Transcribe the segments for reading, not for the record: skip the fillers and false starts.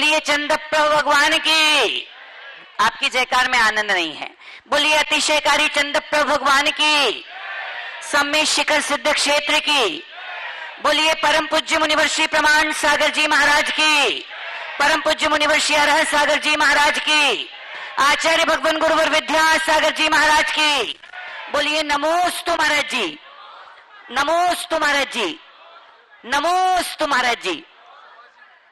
बोलिए चंद्रप्रभु भगवान की। आपकी जयकार में आनंद नहीं है। बोलिए अतिशयकारी चंद्रप्रभु भगवान की। सम्मेद शिखर सिद्ध क्षेत्र की। बोलिए परम पूज्य मुनिवर्षी प्रमाण सागर जी महाराज की। परम पूज्य मुनिवर्षी अरहत सागर जी महाराज की। आचार्य भगवान गुरुवर विद्या सागर जी महाराज की। बोलिए नमोस्तु महाराज जी, नमोस्तु महाराज जी, नमोस्तु महाराज जी।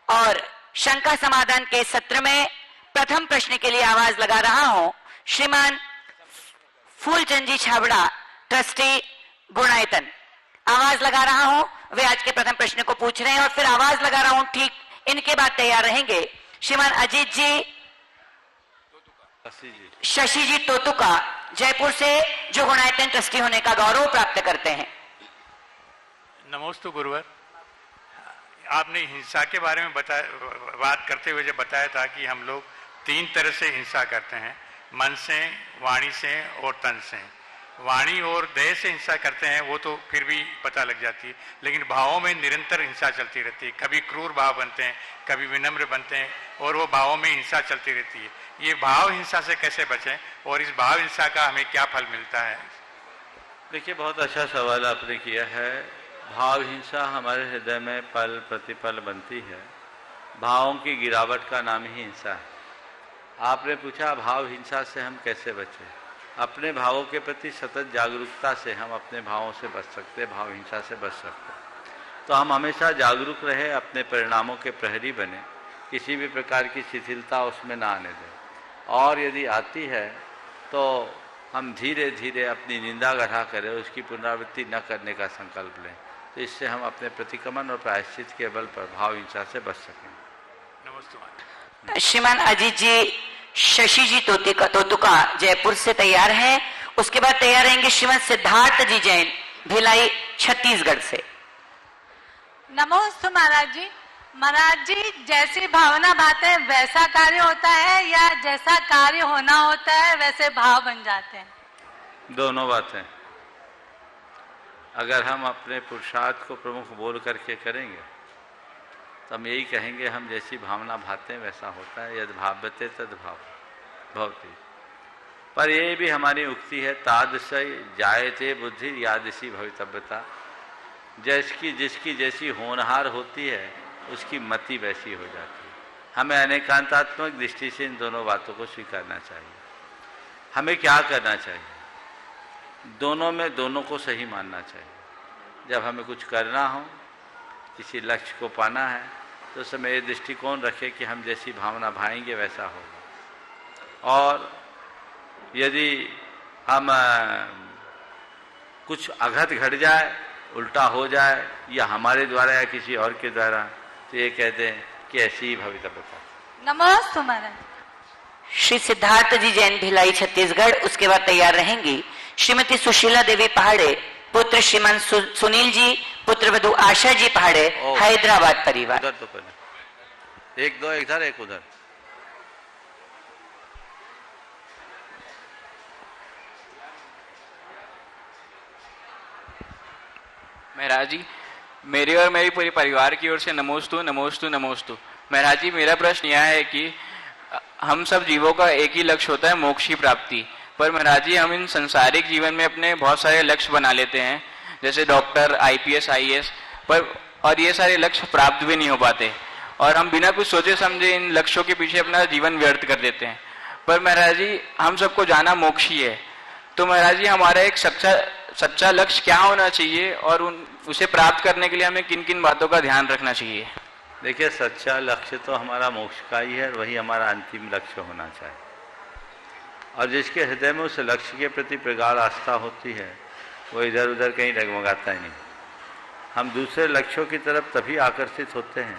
और शंका समाधान के सत्र में प्रथम प्रश्न के लिए आवाज लगा रहा हूं श्रीमान फूलचंद जी छाबड़ा, ट्रस्टी गुणायतन। आवाज लगा रहा हूं, वे आज के प्रथम प्रश्न को पूछ रहे हैं और फिर आवाज लगा रहा हूं, ठीक इनके बाद तैयार रहेंगे श्रीमान अजीत जी, शशि जी तोतुका, जयपुर से, जो गुणायतन ट्रस्टी होने का गौरव प्राप्त करते हैं। नमोस्तु गुरुवर। आपने हिंसा के बारे में बात करते हुए जब बताया था कि हम लोग 3 तरह से हिंसा करते हैं, मन से, वाणी से और तन से। वाणी और देह से हिंसा करते हैं वो तो फिर भी पता लग जाती है, लेकिन भावों में निरंतर हिंसा चलती रहती है। कभी क्रूर भाव बनते हैं, कभी विनम्र बनते हैं और वो भावों में हिंसा चलती रहती है। ये भाव हिंसा से कैसे बचें और इस भाव हिंसा का हमें क्या फल मिलता है? देखिए, बहुत अच्छा सवाल आपने किया है। भाव हिंसा हमारे हृदय में पल प्रतिपल बनती है। भावों की गिरावट का नाम ही हिंसा है। आपने पूछा भाव हिंसा से हम कैसे बचें। अपने भावों के प्रति सतत जागरूकता से हम अपने भावों से बच सकते, भाव हिंसा से बच सकते। तो हम हमेशा जागरूक रहे, अपने परिणामों के प्रहरी बने, किसी भी प्रकार की शिथिलता उसमें ना आने दें। और यदि आती है तो हम धीरे धीरे अपनी निंदा गढ़ा करें, उसकी पुनरावृत्ति न करने का संकल्प लें। तो इससे हम अपने प्रतिक्रमण और प्रायश्चित के बल पर भाव हिंसा से बच सकें। नमस्ते। श्रीमान अजीत जी, शशि जी तोतुका जयपुर से तैयार हैं। उसके बाद तैयार रहेंगे श्रीमान सिद्धार्थ जी जैन, भिलाई छत्तीसगढ़ से। नमोस्तु महाराज जी। महाराज जी, जैसी भावना भाते हैं वैसा कार्य होता है या जैसा कार्य होना होता है वैसे भाव बन जाते हैं? दोनों बातें। अगर हम अपने पुरुषार्थ को प्रमुख बोल करके करेंगे तो हम यही कहेंगे हम जैसी भावना भाते हैं वैसा होता है, यद भाव्यते तद भाव भवति। पर ये भी हमारी उक्ति है, तादृश जायते बुद्धि यादृशी भवितव्यता। जिसकी जैसी होनहार होती है उसकी मति वैसी हो जाती है। हमें अनेकांतात्मक दृष्टि से इन दोनों बातों को स्वीकारना चाहिए। हमें क्या करना चाहिए? दोनों में दोनों को सही मानना चाहिए। जब हमें कुछ करना हो, किसी लक्ष्य को पाना है, तो उस समय ये दृष्टिकोण रखें कि हम जैसी भावना भाएंगे वैसा होगा। और यदि हम कुछ आघात घट जाए, उल्टा हो जाए, या हमारे द्वारा या किसी और के द्वारा, तो ये कहते हैं कि ऐसी ही भवितव्यता। नमस्ते महाराज। श्री सिद्धार्थ जी जैन, भिलाई छत्तीसगढ़। उसके बाद तैयार रहेंगी श्रीमती सुशीला देवी पहाड़े, पुत्र श्रीमान सुनील जी, पुत्र वधु आशा जी पहाड़े, हैदराबाद परिवार। उधर तो पहले एक दो, इधर एक उधर। महाराज जी, मेरे और मेरी पूरी परिवार की ओर से नमोस्तु नमोस्तु नमोस्तु। महाराज जी, मेरा प्रश्न यह है कि हम सब जीवों का एक ही लक्ष्य होता है, मोक्ष की प्राप्ति। पर महाराज जी, हम इन संसारिक जीवन में अपने बहुत सारे लक्ष्य बना लेते हैं, जैसे डॉक्टर, आईपीएस, आईएएस, पर और ये सारे लक्ष्य प्राप्त भी नहीं हो पाते और हम बिना कुछ सोचे समझे इन लक्ष्यों के पीछे अपना जीवन व्यर्थ कर देते हैं। पर महाराज जी, हम सबको जाना मोक्ष ही है, तो महाराज जी हमारा एक सच्चा लक्ष्य क्या होना चाहिए और उसे प्राप्त करने के लिए हमें किन किन बातों का ध्यान रखना चाहिए? देखिए, सच्चा लक्ष्य तो हमारा मोक्ष का ही है, वही हमारा अंतिम लक्ष्य होना चाहिए। और जिसके हृदय में उस लक्ष्य के प्रति प्रगाढ़ आस्था होती है, वो इधर उधर कहीं डगमगाता ही नहीं। हम दूसरे लक्ष्यों की तरफ तभी आकर्षित होते हैं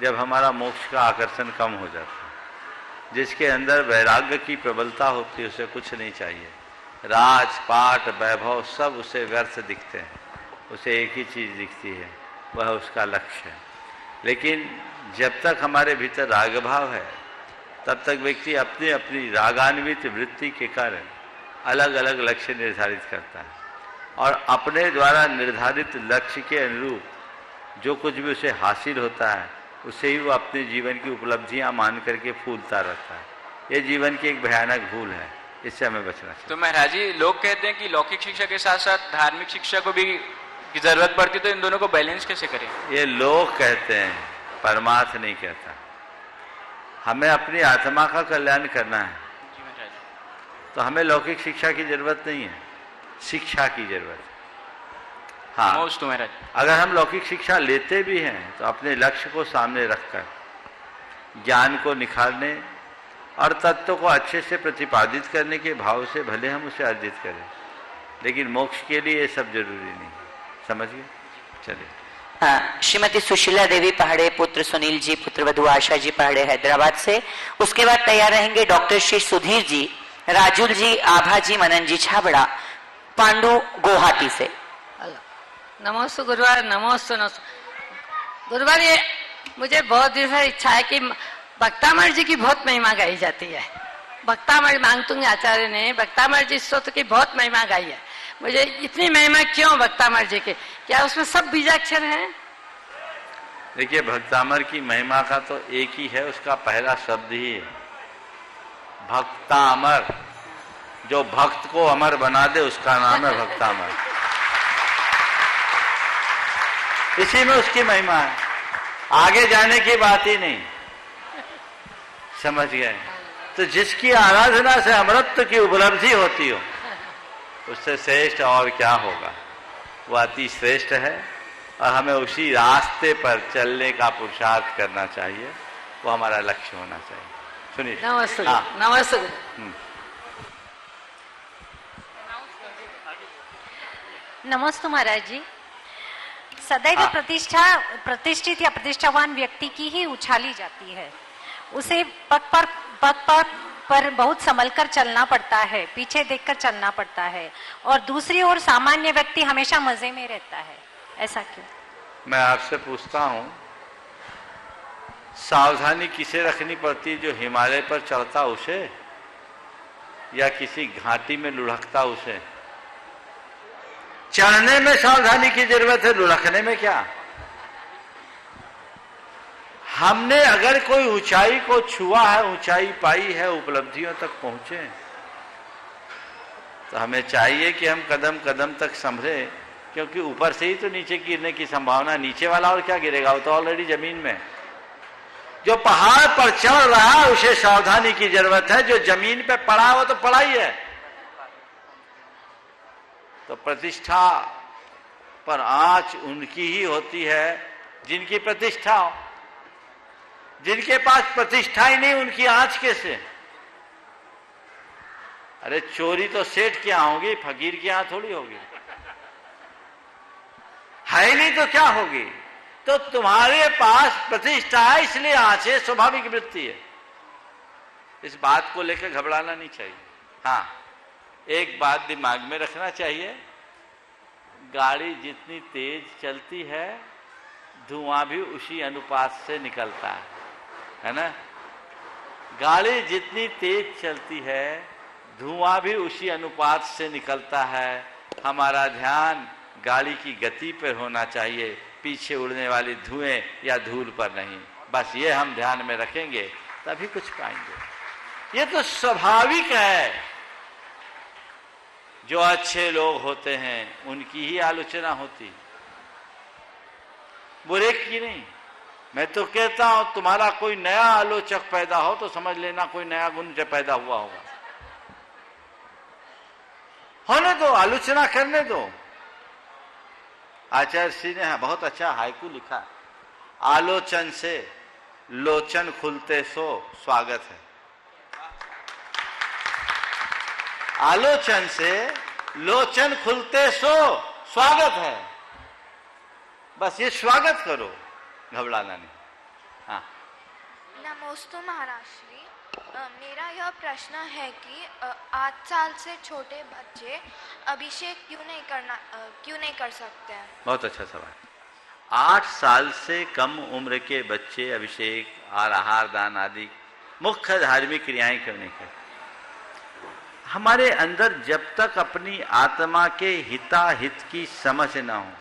जब हमारा मोक्ष का आकर्षण कम हो जाता है। जिसके अंदर वैराग्य की प्रबलता होती है, उसे कुछ नहीं चाहिए। राज पाट वैभव सब उसे व्यर्थ दिखते हैं, उसे एक ही चीज़ दिखती है, वह उसका लक्ष्य है। लेकिन जब तक हमारे भीतर राग भाव है, तब तक व्यक्ति अपनी अपनी रागान्वित वृत्ति के कारण अलग अलग लक्ष्य निर्धारित करता है और अपने द्वारा निर्धारित लक्ष्य के अनुरूप जो कुछ भी उसे हासिल होता है उसे ही वो अपने जीवन की उपलब्धियां मान करके फूलता रहता है। ये जीवन की एक भयानक भूल है, इससे हमें बचना चाहिए। तो महाराज जी, लोग कहते हैं कि लौकिक शिक्षा के साथ साथ धार्मिक शिक्षा को भी की जरूरत पड़ती, तो इन दोनों को बैलेंस कैसे करें? ये लोग कहते हैं, परमार्थ नहीं कहता। हमें अपनी आत्मा का कल्याण करना है, जी महाराज जी। तो हमें लौकिक शिक्षा की जरूरत नहीं है, शिक्षा की जरूरत है। हाँ, नमोस्तु महाराज। अगर हम लौकिक शिक्षा लेते भी हैं तो अपने लक्ष्य को सामने रखकर ज्ञान को निखारने और तत्व को अच्छे से प्रतिपादित करने के भाव से भले हम उसे अर्जित करें, लेकिन मोक्ष के लिए ये सब जरूरी नहीं। समझ गए? चलिए। हाँ, श्रीमती सुशीला देवी पहाड़े, पुत्र सुनील जी, पुत्र वधु आशा जी पहाड़े हैदराबाद से। उसके बाद तैयार रहेंगे डॉक्टर श्री सुधीर जी, राजुल जी, आभा जी, मनन जी छाबड़ा, पांडु गुवाहाटी से। नमोस्तु गुरुवार, नमोस्तु गुरुवार। ये मुझे बहुत दिन से इच्छा है कि भक्तामण जी की बहुत महिमा गाई जाती है। भक्तामण मांगतुंग आचार्य ने भक्तामण जी स्तोत्र की बहुत महिमा गाई है। मुझे इतनी महिमा क्यों भक्तामण जी की? क्या उसमें सब बीजाक्षर हैं? देखिए, भक्तामर की महिमा का तो एक ही है, उसका पहला शब्द ही है भक्तामर। जो भक्त को अमर बना दे उसका नाम है भक्तामर। इसी में उसकी महिमा है, आगे जाने की बात ही नहीं। समझ गए? तो जिसकी आराधना से अमृत की उपलब्धि होती हो, उससे श्रेष्ठ और क्या होगा? वो अति श्रेष्ठ है और हमें उसी रास्ते पर चलने का पुरुषार्थ करना चाहिए, वो हमारा लक्ष्य होना चाहिए। सुनिए। नमस्ते। हाँ। नमस्ते। नमस्ते महाराज जी। सदैव प्रतिष्ठित या प्रतिष्ठावान व्यक्ति की ही उछाली जाती है। उसे पग पर बहुत संभल कर चलना पड़ता है, पीछे देखकर चलना पड़ता है, और दूसरी ओर सामान्य व्यक्ति हमेशा मजे में रहता है। ऐसा क्यों? मैं आपसे पूछता हूं, सावधानी किसे रखनी पड़ती है? जो हिमालय पर चढ़ता उसे, या किसी घाटी में लुढ़कता उसे? चढ़ने में सावधानी की जरूरत है, लुढ़कने में क्या? हमने अगर कोई ऊंचाई को छुआ है, ऊंचाई पाई है, उपलब्धियों तक पहुंचे, तो हमें चाहिए कि हम कदम कदम तक संभले, क्योंकि ऊपर से ही तो नीचे गिरने की संभावना। नीचे वाला और क्या गिरेगा? वो तो ऑलरेडी जमीन में। जो पहाड़ पर चढ़ रहा है उसे सावधानी की जरूरत है, जो जमीन पे पड़ा वो तो पड़ा ही है। तो प्रतिष्ठा पर आंच उनकी ही होती है जिनकी प्रतिष्ठा हो। जिनके पास प्रतिष्ठा ही नहीं, उनकी आंच कैसे? अरे चोरी तो सेठ के यहां होगी, फकीर के यहां थोड़ी होगी। है नहीं तो क्या होगी? तो तुम्हारे पास प्रतिष्ठा है, इसलिए आंच है, स्वाभाविक वृत्ति है। इस बात को लेकर घबराना नहीं चाहिए। हाँ, एक बात दिमाग में रखना चाहिए, गाड़ी जितनी तेज चलती है धुआं भी उसी अनुपात से निकलता है ना? गाड़ी जितनी तेज चलती है धुआं भी उसी अनुपात से निकलता है। हमारा ध्यान गाड़ी की गति पर होना चाहिए, पीछे उड़ने वाली धुएं या धूल पर नहीं। बस ये हम ध्यान में रखेंगे तभी कुछ पाएंगे। ये तो स्वाभाविक है। जो अच्छे लोग होते हैं उनकी ही आलोचना होती, बुरे की नहीं। मैं तो कहता हूं तुम्हारा कोई नया आलोचक पैदा हो तो समझ लेना कोई नया गुण पैदा हुआ होगा। होने दो, आलोचना करने दो। आचार्य श्री ने बहुत अच्छा हाइकू लिखा, आलोचन से लोचन खुलते सो स्वागत है। आलोचन से लोचन खुलते सो स्वागत है। बस ये स्वागत करो, घबराना नहीं। हाँ। नमोस्तु महाराज श्री। मेरा यह प्रश्न है कि 8 साल से छोटे बच्चे अभिषेक क्यों नहीं कर सकते हैं? बहुत अच्छा सवाल। 8 साल से कम उम्र के बच्चे अभिषेक और आहार दान आदि मुख्य धार्मिक क्रियाएं क्यों नहीं करते? हमारे अंदर जब तक अपनी आत्मा के हिताहित की समझ न हो,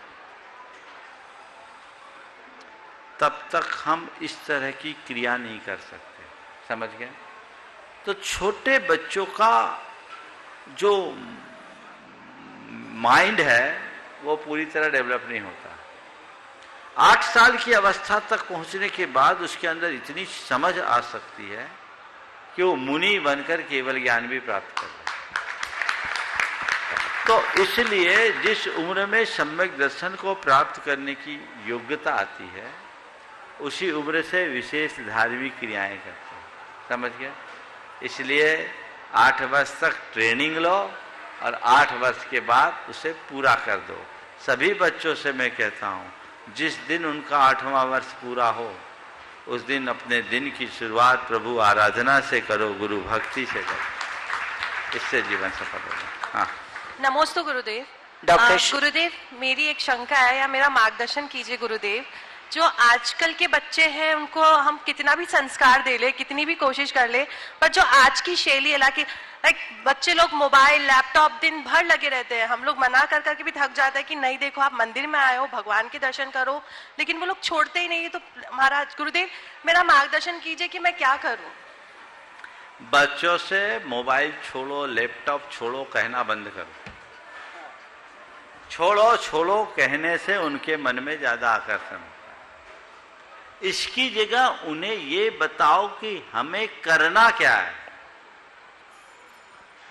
तब तक हम इस तरह की क्रिया नहीं कर सकते। समझ गए? तो छोटे बच्चों का जो माइंड है वो पूरी तरह डेवलप नहीं होता। 8 साल की अवस्था तक पहुंचने के बाद उसके अंदर इतनी समझ आ सकती है कि वो मुनि बनकर केवल ज्ञान भी प्राप्त कर ले। तो इसलिए जिस उम्र में सम्यक दर्शन को प्राप्त करने की योग्यता आती है, उसी उम्र से विशेष धार्मिक क्रियाएं करते हैं। समझ गए? इसलिए 8 वर्ष तक ट्रेनिंग लो और 8 वर्ष के बाद उसे पूरा कर दो। सभी बच्चों से मैं कहता हूँ, जिस दिन उनका 8वां वर्ष पूरा हो, उस दिन अपने दिन की शुरुआत प्रभु आराधना से करो, गुरु भक्ति से करो। इससे जीवन सफल होगा। हाँ, नमोस्तु गुरुदेव। डॉक्टर गुरुदेव, मेरी एक शंका है या मेरा मार्गदर्शन कीजिए गुरुदेव। जो आजकल के बच्चे हैं उनको हम कितना भी संस्कार दे ले, कितनी भी कोशिश कर ले, पर जो आज की शैली है बच्चे लोग मोबाइल लैपटॉप दिन भर लगे रहते हैं। हम लोग मना कर करके भी थक जाते हैं कि नहीं देखो आप मंदिर में आए हो, भगवान के दर्शन करो, लेकिन वो लोग छोड़ते ही नहीं है। तो महाराज गुरुदेव मेरा मार्गदर्शन कीजिए कि मैं क्या करूं। बच्चों से मोबाइल छोड़ो, लैपटॉप छोड़ो कहना बंद करो। छोड़ो छोड़ो कहने से उनके मन में ज्यादा आकर्षण होता है। इसकी जगह उन्हें ये बताओ कि हमें करना क्या है।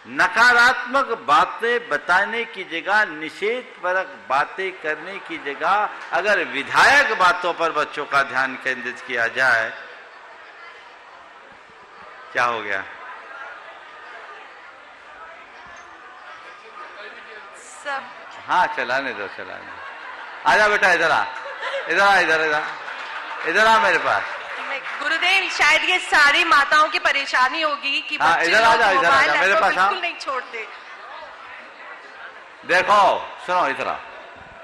नकारात्मक बातें बताने की जगह, निषेधपरक बातें करने की जगह अगर विधायक बातों पर बच्चों का ध्यान केंद्रित किया जाए, क्या हो गया? सब हाँ, चलाने दो, चलाने दो। आजा बेटा, इधर आ, इधर आ, इधर आ मेरे पास। गुरुदेव शायद ये सारी माताओं की परेशानी होगी कि हाँ, बच्चे इधर आ जा, लोग इधर आ जा, मोबाइल मेरे पास बिल्कुल आ। नहीं छोड़ते। देखो सुनो, इधर आ,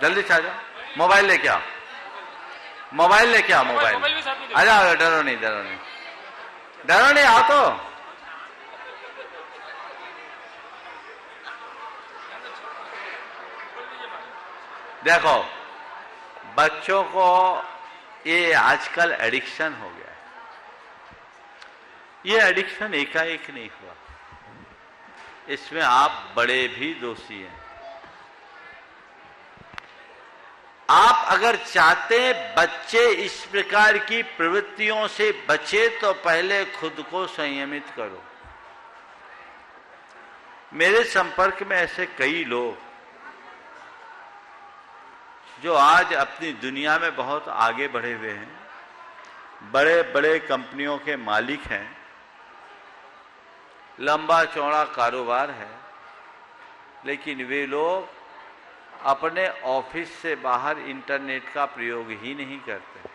जल्दी से आ जाओ। मोबाइल लेके आओ, मोबाइल लेके आओ, मोबाइल आ जाओ। डरो नहीं, डरो नहीं, डरो नहीं, आओ तो। देखो बच्चों को ये आजकल एडिक्शन हो गया है। ये एडिक्शन एकाएक नहीं हुआ, इसमें आप बड़े भी दोषी हैं। आप अगर चाहते बच्चे इस प्रकार की प्रवृत्तियों से बचे तो पहले खुद को संयमित करो। मेरे संपर्क में ऐसे कई लोग जो आज अपनी दुनिया में बहुत आगे बढ़े हुए हैं, बड़े बड़े कंपनियों के मालिक हैं, लंबा चौड़ा कारोबार है, लेकिन वे लोग अपने ऑफिस से बाहर इंटरनेट का प्रयोग ही नहीं करते।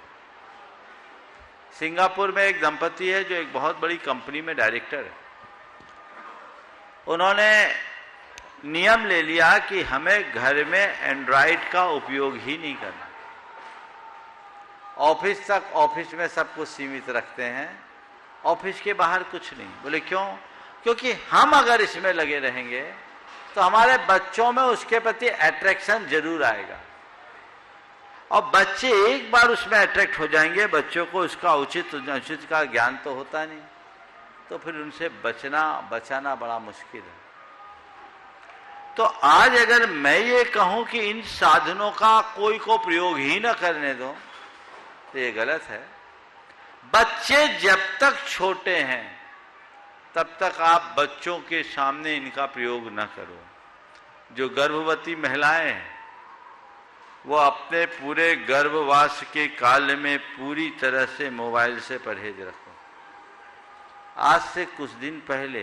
सिंगापुर में एक दंपति है जो एक बहुत बड़ी कंपनी में डायरेक्टर है। उन्होंने नियम ले लिया कि हमें घर में एंड्रॉइड का उपयोग ही नहीं करना। ऑफिस तक, ऑफिस में सब कुछ सीमित रखते हैं, ऑफिस के बाहर कुछ नहीं। बोले क्यों? क्योंकि हम अगर इसमें लगे रहेंगे तो हमारे बच्चों में उसके प्रति अट्रैक्शन जरूर आएगा, और बच्चे एक बार उसमें अट्रैक्ट हो जाएंगे, बच्चों को उसका उचित अनुचित का ज्ञान तो होता नहीं, तो फिर उनसे बचाना बड़ा मुश्किल है। तो आज अगर मैं ये कहूं कि इन साधनों का कोई को प्रयोग ही न करने दो, तो ये गलत है। बच्चे जब तक छोटे हैं तब तक आप बच्चों के सामने इनका प्रयोग न करो। जो गर्भवती महिलाएं हैं वो अपने पूरे गर्भवास के काल में पूरी तरह से मोबाइल से परहेज रखो। आज से कुछ दिन पहले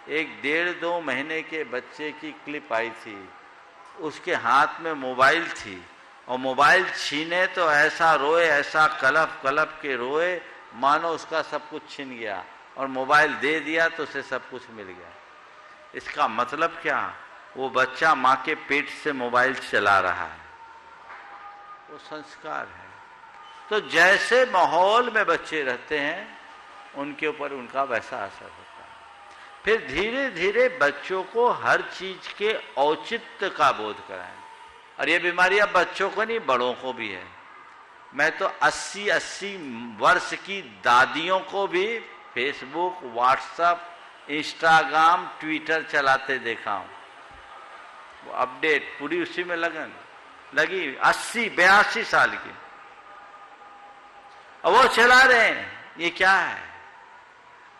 एक 1.5-2 महीने के बच्चे की क्लिप आई थी, उसके हाथ में मोबाइल थी और मोबाइल छीने तो ऐसा रोए, ऐसा कलप कलप के रोए मानो उसका सब कुछ छिन गया, और मोबाइल दे दिया तो उसे सब कुछ मिल गया। इसका मतलब क्या? वो बच्चा माँ के पेट से मोबाइल चला रहा है, वो संस्कार है। तो जैसे माहौल में बच्चे रहते हैं उनके ऊपर उनका वैसा असर होता है। फिर धीरे धीरे बच्चों को हर चीज के औचित्य का बोध कराएं। और ये बीमारी अब बच्चों को नहीं, बड़ों को भी है। मैं तो 80-80 वर्ष की दादियों को भी फेसबुक, व्हाट्सएप, इंस्टाग्राम, ट्विटर चलाते देखा हूं। वो अपडेट पूरी उसी में लगी 80-82 साल की, और वो चला रहे हैं। ये क्या है?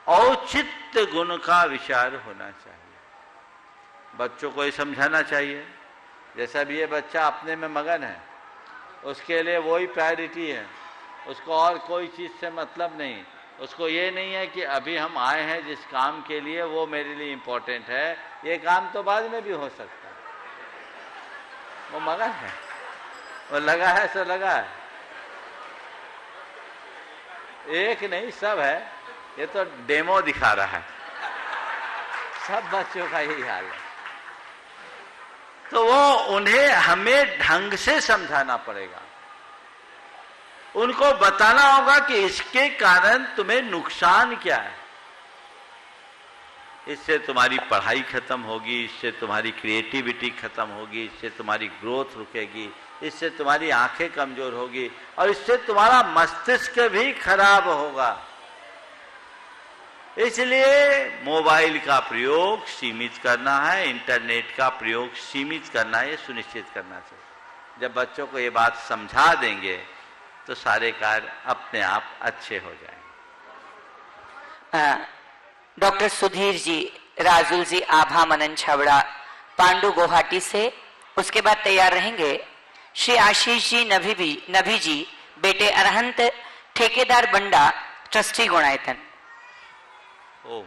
औचित्य गुण का विचार होना चाहिए। बच्चों को ये समझाना चाहिए, जैसा भी ये बच्चा अपने में मगन है, उसके लिए वही प्रायोरिटी है, उसको और कोई चीज से मतलब नहीं। उसको ये नहीं है कि अभी हम आए हैं जिस काम के लिए वो मेरे लिए इम्पोर्टेंट है, ये काम तो बाद में भी हो सकता है। वो मगन है, वो लगा है सो लगा है। एक नहीं, सब है। ये तो डेमो दिखा रहा है। सब बच्चों का यही हाल है। तो वो उन्हें हमें ढंग से समझाना पड़ेगा। उनको बताना होगा कि इसके कारण तुम्हें नुकसान क्या है। इससे तुम्हारी पढ़ाई खत्म होगी, इससे तुम्हारी क्रिएटिविटी खत्म होगी, इससे तुम्हारी ग्रोथ रुकेगी, इससे तुम्हारी आंखें कमजोर होगी, और इससे तुम्हारा मस्तिष्क भी खराब होगा। इसलिए मोबाइल का प्रयोग सीमित करना है, इंटरनेट का प्रयोग सीमित करना है, ये सुनिश्चित करना चाहिए। जब बच्चों को ये बात समझा देंगे तो सारे कार्य अपने आप अच्छे हो जाएंगे। डॉक्टर सुधीर जी, राजुल जी, आभा मनन छावड़ा, पांडु गुवाहाटी से। उसके बाद तैयार रहेंगे श्री आशीष जी नभी जी, बेटे अरहंत, ठेकेदार बंडा, ट्रस्टी गुणायतन। ओ,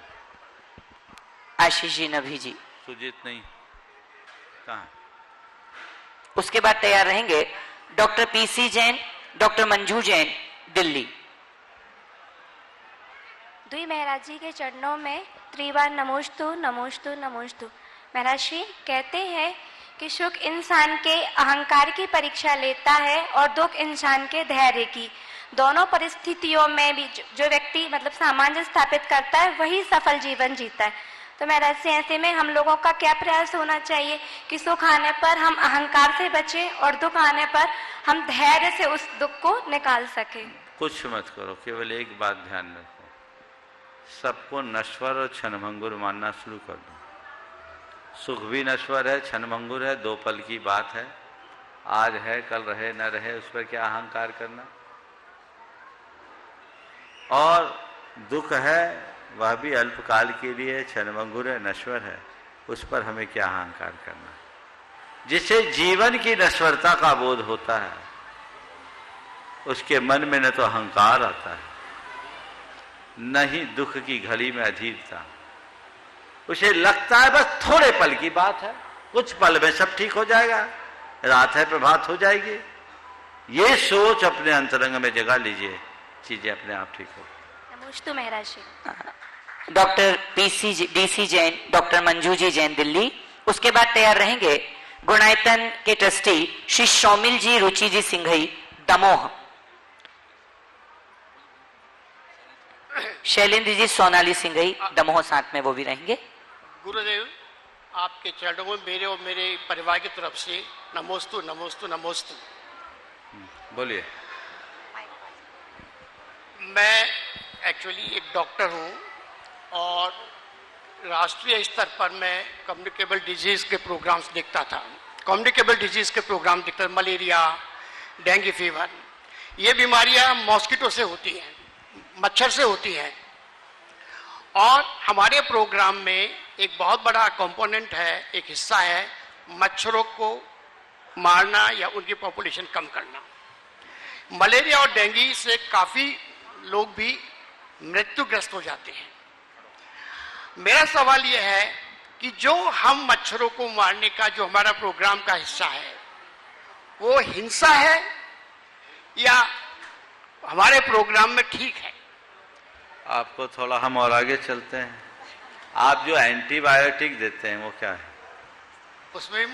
आशीष जी नभी जी। सुजीत नहीं, कहाँ? उसके बाद तैयार रहेंगे doctor PC Jain, doctor Manju Jain, Delhi. दुई महाराज जी के चरणों में त्रिवार नमोस्तु नमोस्तु नमोस्तु। महाराज जी कहते हैं कि सुख इंसान के अहंकार की परीक्षा लेता है और दुख इंसान के धैर्य की। दोनों परिस्थितियों में भी जो व्यक्ति मतलब सामंजस्य स्थापित करता है वही सफल जीवन जीता है। तो महाराज जी ऐसे में हम लोगों का क्या प्रयास होना चाहिए कि सुख आने पर हम अहंकार से बचें और दुख आने पर हम धैर्य से उस दुख को निकाल सकें? कुछ मत करो, केवल एक बात ध्यान रखो, सबको नश्वर और क्षणभंगुर मानना शुरू कर दो। सुख भी नश्वर है, क्षणभंगुर है, 2 पल की बात है। आज है, कल रहे न रहे, उस पर क्या अहंकार करना। और दुख है, वह भी अल्पकाल के लिए, क्षणभंगुर है, नश्वर है, उस पर हमें क्या अहंकार करना। जिसे जीवन की नश्वरता का बोध होता है उसके मन में न तो अहंकार आता है, न ही दुख की घड़ी में अधीरता। उसे लगता है बस थोड़े पल की बात है, कुछ पल में सब ठीक हो जाएगा, रात है प्रभात हो जाएगी। ये सोच अपने अंतरंग में जगा लीजिए, चीजें अपने आप ठीक हो। नमोस्तु Maharaj ji. Doctor DC Jain, doctor Manju ji Jain, Delhi. उसके बाद तैयार रहेंगे गुणायतन के ट्रस्टी श्री शौमिल जी रुचि जी सिंघई, दमोह। शैलेंद्र जी सोनाली सिंघई, दमोह, साथ में वो भी रहेंगे। गुरुदेव, आपके चरणों में मेरे और मेरे परिवार की तरफ से नमोस्तु नमोस्तु नमोस्तु। बोलिए। मैं एक्चुअली एक डॉक्टर हूँ और राष्ट्रीय स्तर पर मैं कम्युनिकेबल डिजीज़ के प्रोग्राम्स देखता था। कम्युनिकेबल डिजीज़ के प्रोग्राम देखता था, मलेरिया, डेंगू फीवर, ये बीमारियाँ मॉस्किटो से होती हैं, मच्छर से होती हैं। और हमारे प्रोग्राम में एक बहुत बड़ा कंपोनेंट है, एक हिस्सा है मच्छरों को मारना या उनकी पॉपुलेशन कम करना। मलेरिया और डेंगू से काफ़ी लोग भी मृत्युग्रस्त हो जाते हैं। मेरा सवाल यह है कि जो हम मच्छरों को मारने का जो हमारा प्रोग्राम का हिस्सा है वो हिंसा है या हमारे प्रोग्राम में ठीक है? आपको थोड़ा हम और आगे चलते हैं। आप जो एंटीबायोटिक देते हैं वो क्या है? उसमें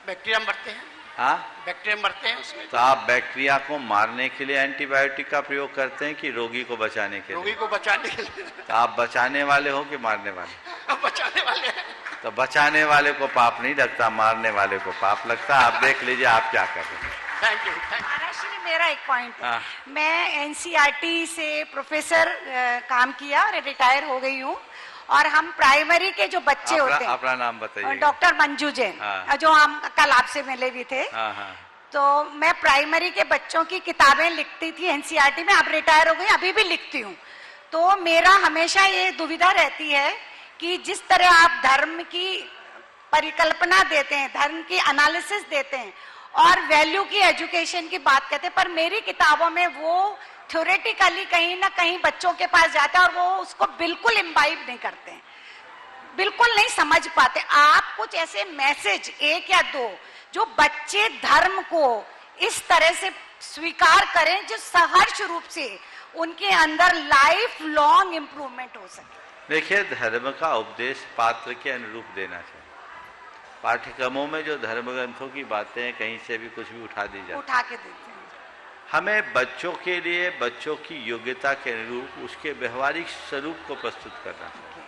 बैक्टीरिया मरते हैं। हाँ, बैक्टीरिया मरते हैं उसमें। तो आप बैक्टीरिया को मारने के लिए एंटीबायोटिक का प्रयोग करते हैं कि रोगी को बचाने के लिए? रोगी को बचाने के लिए। तो आप बचाने वाले हो कि मारने वाले? बचाने वाले हैं। तो बचाने वाले को पाप नहीं लगता, मारने वाले को पाप लगता। आप देख लीजिए आप क्या कर रहे हैं। Thank you. मेरा एक पॉइंट है। हाँ। मैं एनसीईआरटी से प्रोफेसर काम किया और रिटायर हो गई हूँ। और हम प्राइमरी के जो बच्चे होते हैं, अपना नाम बताइए। डॉक्टर मंजू जैन, हाँ। जो हम कल आपसे मिले भी थे। हाँ हाँ। तो मैं प्राइमरी के बच्चों की किताबें लिखती थी एनसीईआरटी में, अब रिटायर हो गई, अभी भी लिखती हूँ। तो मेरा हमेशा ये दुविधा रहती है कि जिस तरह आप धर्म की परिकल्पना देते हैं, धर्म की एनालिसिस देते हैं और वैल्यू की एजुकेशन की बात करते हैं, पर मेरी किताबों में वो थ्योरेटिकली कहीं ना कहीं बच्चों के पास जाता है और वो उसको बिल्कुल इम्बाइब नहीं करते हैं, बिल्कुल नहीं समझ पाते। आप कुछ ऐसे मैसेज, एक या दो, जो बच्चे धर्म को इस तरह से स्वीकार करें जो सहर्ष रूप से उनके अंदर लाइफ लॉन्ग इम्प्रूवमेंट हो सके। देखिए, धर्म का उपदेश पात्र के अनुरूप देना चाहिए। पाठ्यक्रमों में जो धर्म ग्रंथों की बातें हैं, कहीं से भी कुछ भी उठा दी जाती, उठा के देते हैं। हमें बच्चों के लिए बच्चों की योग्यता के अनुरूप उसके व्यवहारिक स्वरूप को प्रस्तुत करना चाहिए।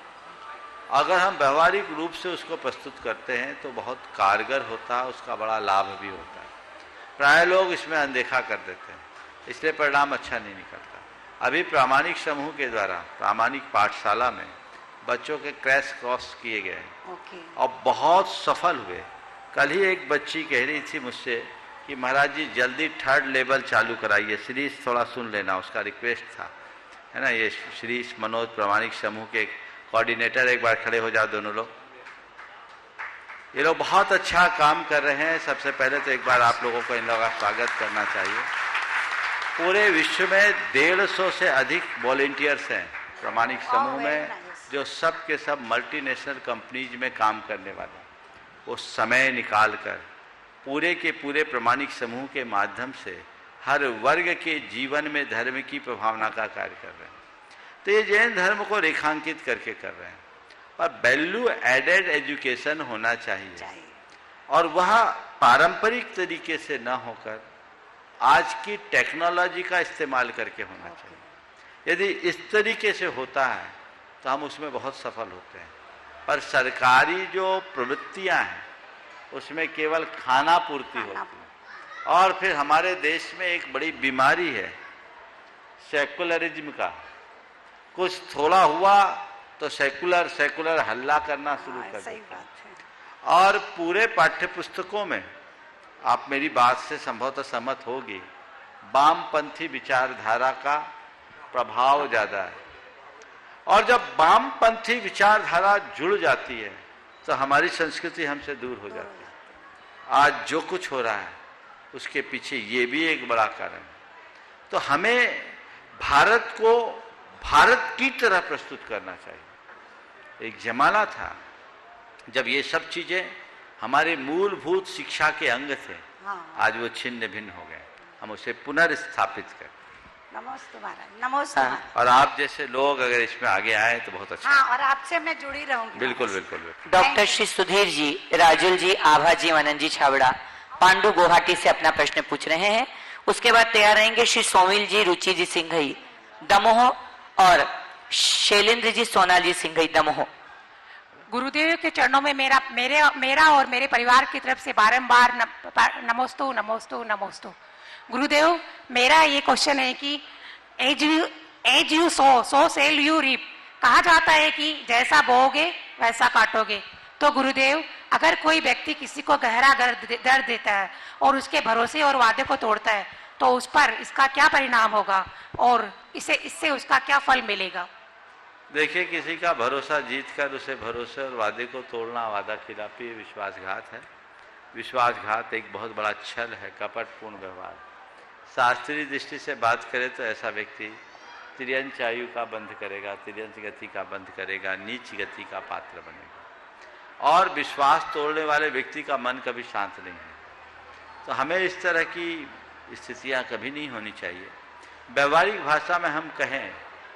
अगर हम व्यवहारिक रूप से उसको प्रस्तुत करते हैं तो बहुत कारगर होता है, उसका बड़ा लाभ भी होता है। प्राय लोग इसमें अनदेखा कर देते हैं, इसलिए परिणाम अच्छा नहीं निकलता। अभी प्रामाणिक समूह के द्वारा प्रामाणिक पाठशाला में बच्चों के क्रैश कोर्स किए गए और बहुत सफल हुए। कल ही एक बच्ची कह रही थी मुझसे कि महाराज जी जल्दी 3rd लेवल चालू कराइए, सीरीज थोड़ा सुन लेना, उसका रिक्वेस्ट था, है ना। ये श्री मनोज प्रामाणिक समूह के कोऑर्डिनेटर, एक बार खड़े हो जाओ दोनों लोग। ये लोग बहुत अच्छा काम कर रहे हैं। सबसे पहले तो एक बार आप लोगों को इन लोगों का स्वागत करना चाहिए। पूरे विश्व में 150 से अधिक वॉलेंटियर्स हैं प्रामाणिक समूह में, जो सब के सब मल्टीनेशनल कंपनीज में काम करने वाले हैं। वो समय निकाल कर पूरे के पूरे प्रामाणिक समूह के माध्यम से हर वर्ग के जीवन में धर्म की प्रभावना का कार्य कर रहे हैं। तो ये जैन धर्म को रेखांकित करके कर रहे हैं, और वैल्यू एडेड एजुकेशन होना चाहिए। और वह पारंपरिक तरीके से न होकर आज की टेक्नोलॉजी का इस्तेमाल करके होना चाहिए। यदि इस तरीके से होता है तो हम उसमें बहुत सफल होते हैं। पर सरकारी जो प्रवृत्तियां हैं उसमें केवल खाना पूर्ति होती है। और फिर हमारे देश में एक बड़ी बीमारी है सेकुलरिज्म का। कुछ थोड़ा हुआ तो सेकुलर सेकुलर हल्ला करना शुरू कर देते हैं। और पूरे पाठ्य पुस्तकों में, आप मेरी बात से संभवतः सहमत होगी, वामपंथी विचारधारा का प्रभाव ज्यादा है। और जब वामपंथी विचारधारा जुड़ जाती है तो हमारी संस्कृति हमसे दूर हो जाती है। आज जो कुछ हो रहा है उसके पीछे ये भी एक बड़ा कारण है। तो हमें भारत को भारत की तरह प्रस्तुत करना चाहिए। एक जमाना था जब ये सब चीजें हमारे मूलभूत शिक्षा के अंग थे। आज वो छिन्न भिन्न हो गए। हम उसे पुनर्स्थापित करें। नमस्ते महाराज। नमस्ते। और आप जैसे लोग अगर इसमें आगे आए तो बहुत अच्छा। हाँ, और आपसे मैं जुड़ी रहूंगी। बिल्कुल बिल्कुल बिल्कुल। डॉक्टर श्री सुधीर जी, राजुल जी, आभा जी, मनन जी छावड़ा, पांडु गुवाहाटी से अपना प्रश्न पूछ रहे हैं। उसके बाद तैयार रहेंगे श्री सोमिल जी, रुचि जी सिंघई दमोह, और शैलेंद्र जी, सोनाल जी सिंघई दमोह। गुरुदेव के चरणों में मेरा और मेरे परिवार की तरफ से बारंबार नमोस्तु नमोस्तु नमोस्तु। गुरुदेव, मेरा ये क्वेश्चन है कि as you sow shall you reap. कहा जाता है कि जैसा बोओगे वैसा काटोगे। तो गुरुदेव, अगर कोई व्यक्ति किसी को गहरा दर्द देता है और उसके भरोसे और वादे को तोड़ता है तो उस पर इसका क्या परिणाम होगा और इससे उसका क्या फल मिलेगा? देखिए, किसी का भरोसा जीतकर उसे भरोसे और वादे को तोड़ना वादा खिलाफी विश्वासघात है। विश्वासघात एक बहुत बड़ा छल है, कपटपूर्ण व्यवहार। शास्त्रीय दृष्टि से बात करें तो ऐसा व्यक्ति तिर्यंच आयु का बंध करेगा, तिर्यंच गति का बंध करेगा, नीच गति का पात्र बनेगा। और विश्वास तोड़ने वाले व्यक्ति का मन कभी शांत नहीं है। तो हमें इस तरह की स्थितियां कभी नहीं होनी चाहिए। व्यवहारिक भाषा में हम कहें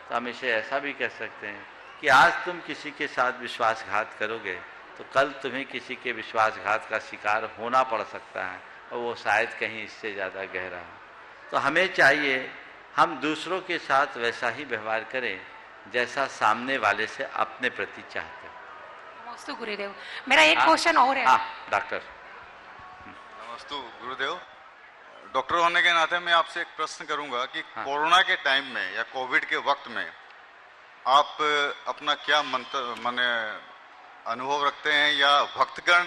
तो हम इसे ऐसा भी कह सकते हैं कि आज तुम किसी के साथ विश्वासघात करोगे तो कल तुम्हें किसी के विश्वासघात का शिकार होना पड़ सकता है, और वो शायद कहीं इससे ज़्यादा गहरा हो। तो हमें चाहिए हम दूसरों के साथ वैसा ही व्यवहार करें जैसा सामने वाले से अपने प्रति चाहते हैं। नमस्ते गुरुदेव, मेरा एक क्वेश्चन और है। डॉक्टर। नमस्ते गुरुदेव। डॉक्टर होने के नाते मैं आपसे एक प्रश्न करूंगा कि कोरोना के टाइम में या कोविड के वक्त में आप अपना क्या माने अनुभव रखते हैं, या भक्तगण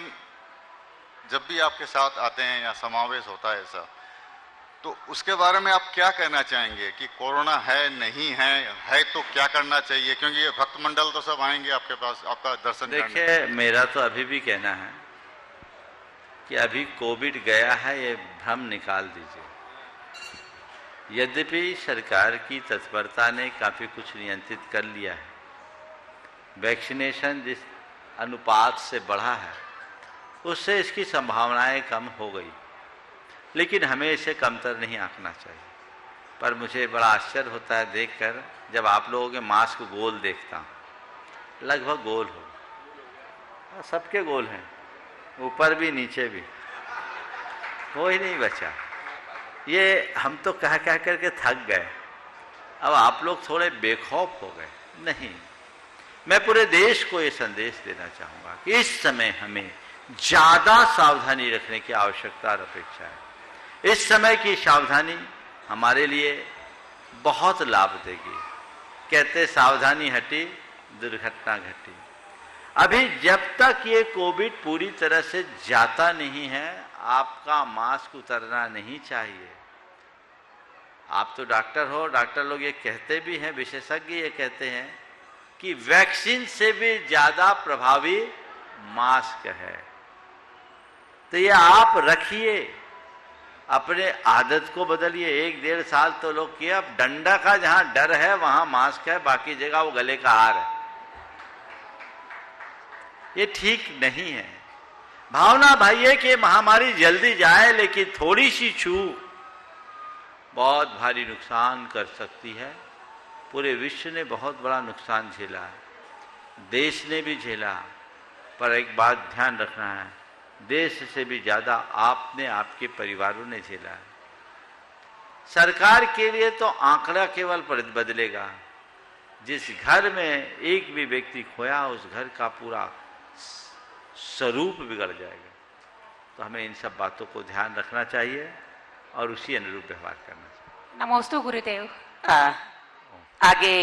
जब भी आपके साथ आते हैं या समावेश होता है ऐसा, तो उसके बारे में आप क्या कहना चाहेंगे कि कोरोना है नहीं है तो क्या करना चाहिए? क्योंकि ये भक्त मंडल तो सब आएंगे आपके पास आपका दर्शन करने। देखिए, मेरा तो अभी भी कहना है कि अभी कोविड गया है, ये भ्रम निकाल दीजिए। यद्यपि सरकार की तत्परता ने काफ़ी कुछ नियंत्रित कर लिया है, वैक्सीनेशन जिस अनुपात से बढ़ा है उससे इसकी संभावनाएं कम हो गई, लेकिन हमें इसे कमतर नहीं आंकना चाहिए। पर मुझे बड़ा आश्चर्य होता है देखकर, जब आप लोगों के मास्क गोल देखता हूँ, लगभग गोल हो, सबके गोल हैं, ऊपर भी नीचे भी, वो ही नहीं बचा। ये हम तो कह कह करके थक गए, अब आप लोग थोड़े बेखौफ हो गए। नहीं, मैं पूरे देश को ये संदेश देना चाहूँगा कि इस समय हमें ज़्यादा सावधानी रखने की आवश्यकता और अपेक्षा है। इस समय की सावधानी हमारे लिए बहुत लाभ देगी। कहते सावधानी हटी दुर्घटना घटी। अभी जब तक ये कोविड पूरी तरह से जाता नहीं है, आपका मास्क उतरना नहीं चाहिए। आप तो डॉक्टर हो, डॉक्टर लोग ये कहते भी हैं, विशेषज्ञ ये कहते हैं कि वैक्सीन से भी ज़्यादा प्रभावी मास्क है। तो ये आप रखिए, अपने आदत को बदलिए। 1-1.5 साल तो लोग किए, अब डंडा का जहां डर है वहां मास्क है, बाकी जगह वो गले का हार है। ये ठीक नहीं है। भावना भाई है कि महामारी जल्दी जाए, लेकिन थोड़ी सी चूक बहुत भारी नुकसान कर सकती है। पूरे विश्व ने बहुत बड़ा नुकसान झेला है, देश ने भी झेला। पर एक बात ध्यान रखना है, देश से भी ज़्यादा आपने, आपके परिवारों ने झेला है। सरकार के लिए तो आंकड़ा केवल बदलेगा। जिस घर में एक भी व्यक्ति खोया, उस घर का पूरा स्वरूप बिगड़ जाएगा। तो हमें इन सब बातों को ध्यान रखना चाहिए और उसी अनुरूप व्यवहार करना चाहिए। नमोस्तु गुरुदेव। आगे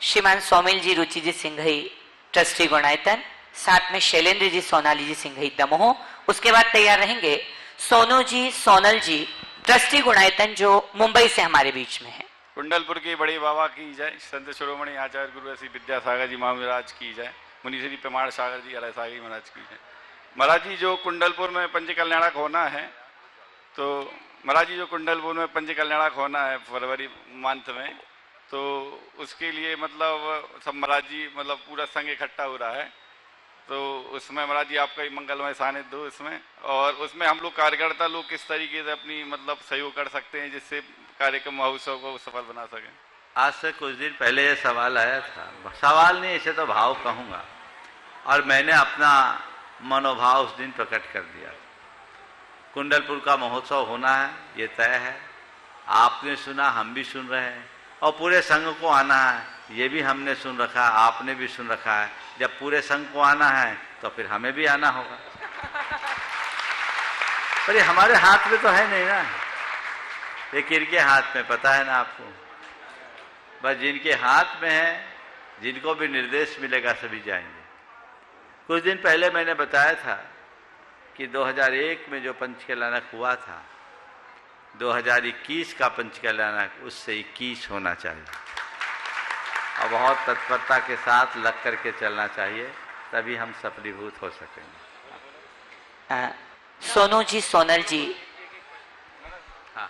श्रीमान सौमिल जी, रुचि जी सिंघई, ट्रस्टी गुणायतन, साथ में शैलेंद्र जी, सोनाली जी सिंघई दमोह। उसके बाद तैयार रहेंगे सोनू जी, सोनल जी, ट्रस्टी गुणायतन, जो मुंबई से हमारे बीच में है। कुंडलपुर की बड़ी बाबा की जय, संत शिरोमणि आचार्य गुरु श्री विद्यासागर जी महाराज की जय, मुनि श्री प्रमाण सागर जी अलय सागर महाराज की जय। महाराज जी, जो कुंडलपुर में पंच कल्याणक होना है, तो महाराज जी जो कुंडलपुर में पंच कल्याणक होना है फरवरी मंथ में, तो उसके लिए मतलब सब महाराज जी मतलब पूरा संघ इकट्ठा हो रहा है, तो उसमें महाराज जी आपका ही मंगलमय सानिध्य हो इसमें, और उसमें हम लोग कार्यकर्ता लोग किस तरीके से अपनी मतलब सहयोग कर सकते हैं जिससे कार्यक्रम महोत्सव को सफल बना सकें। आज से कुछ दिन पहले ये सवाल आया था, सवाल नहीं, इसे तो भाव कहूँगा, और मैंने अपना मनोभाव उस दिन प्रकट कर दिया। कुंडलपुर का महोत्सव होना है, ये तय है। आपने सुना, हम भी सुन रहे हैं, और पूरे संघ को आना है, ये भी हमने सुन रखा है, आपने भी सुन रखा है। जब पूरे संघ को आना है तो फिर हमें भी आना होगा। पर ये हमारे हाथ में तो है नहीं ना, ये किनके हाथ में पता है ना आपको। बस जिनके हाथ में है, जिनको भी निर्देश मिलेगा सभी जाएंगे। कुछ दिन पहले मैंने बताया था कि 2001 में जो पंच कल्याणक हुआ था, 2021 का पंच कल्याणक उससे 21 होना चाहिए, और बहुत तत्परता के साथ लग करके चलना चाहिए, तभी हम सफलीभूत हो सकेंगे। सोनू जी, सोनल जी। हाँ।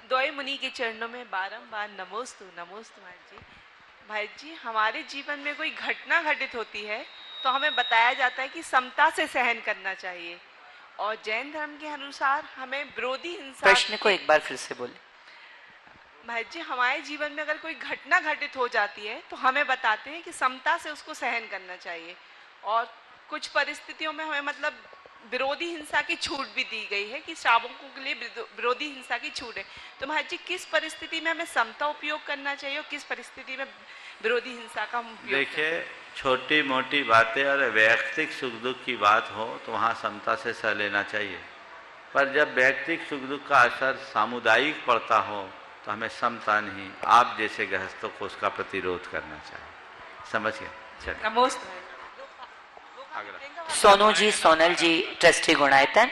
द्वय मुनि के चरणों में बारंबार नमोस्तु नमोस्तु। भाई जी, हमारे जीवन में कोई घटना घटित होती है तो हमें बताया जाता है कि समता से सहन करना चाहिए, और जैन धर्म के अनुसार हमें विरोधी हिंसा। प्रश्न को एक बार फिर से बोले। भाई जी, हमारे जीवन में अगर कोई घटना घटित हो जाती है तो हमें बताते हैं कि समता से उसको सहन करना चाहिए, और कुछ परिस्थितियों में हमें मतलब विरोधी हिंसा की छूट भी दी गई है कि श्रावकों के लिए विरोधी हिंसा की छूट है। तो महाराज जी, किस परिस्थिति में हमें समता उपयोग करना चाहिए और किस परिस्थिति में विरोधी हिंसा का उपयोग? देखिए, छोटी मोटी बातें और वैयक्तिक सुख दुख की बात हो तो वहाँ समता से सह लेना चाहिए। पर जब व्यक्तिक सुख दुख का असर सामुदायिक पड़ता हो तो हमें समता नहीं, आप जैसे गृहस्थों को उसका प्रतिरोध करना चाहिए। समझ गए? चलिए। नमस्ते। सोनू जी, सोनल जी, ट्रस्टी गुणायतन,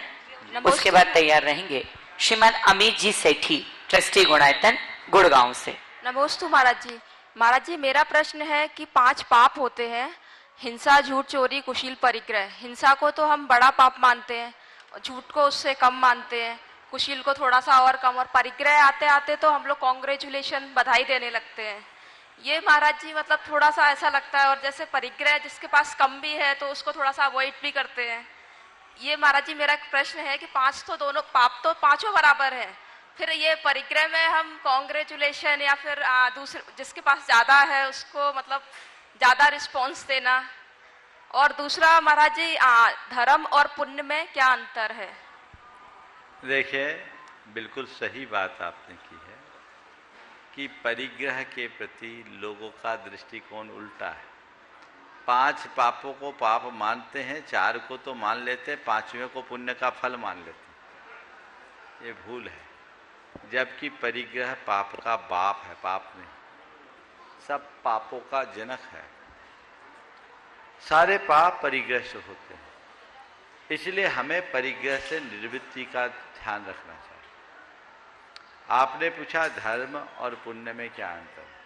उसके बाद तैयार रहेंगे श्रीमान अमित जी सेठी, ट्रस्टी गुणायतन, गुड़गांव से। नमोस्तु महाराज जी। महाराज जी, मेरा प्रश्न है कि 5 पाप होते हैं, हिंसा, झूठ, चोरी, कुशील, परिग्रह। हिंसा को तो हम बड़ा पाप मानते हैं, झूठ को उससे कम मानते हैं, कुशील को थोड़ा सा और कम, और परिग्रह आते आते तो हम लोग कॉन्ग्रेचुलेशन, बधाई देने लगते हैं। ये महाराज जी मतलब थोड़ा सा ऐसा लगता है, और जैसे परिग्रह जिसके पास कम भी है तो उसको थोड़ा सा अवॉइड भी करते हैं। ये महाराज जी मेरा एक प्रश्न है कि 5 तो दोनों पाप तो पांचों बराबर है, फिर ये परिग्रह में हम कॉन्ग्रेचुलेशन या फिर दूसरे जिसके पास ज्यादा है उसको मतलब ज्यादा रिस्पॉन्स देना। और दूसरा महाराज जी, धर्म और पुण्य में क्या अंतर है? देखिए, बिल्कुल सही बात आपने की है कि परिग्रह के प्रति लोगों का दृष्टिकोण उल्टा है। 5 पापों को पाप मानते हैं, 4 को तो मान लेते हैं, 5वें को पुण्य का फल मान लेते हैं। ये भूल है। जबकि परिग्रह पाप का बाप है, पाप नहीं, सब पापों का जनक है। सारे पाप परिग्रह से होते हैं, इसलिए हमें परिग्रह से निवृत्ति का ध्यान रखना चाहिए। आपने पूछा धर्म और पुण्य में क्या अंतर है?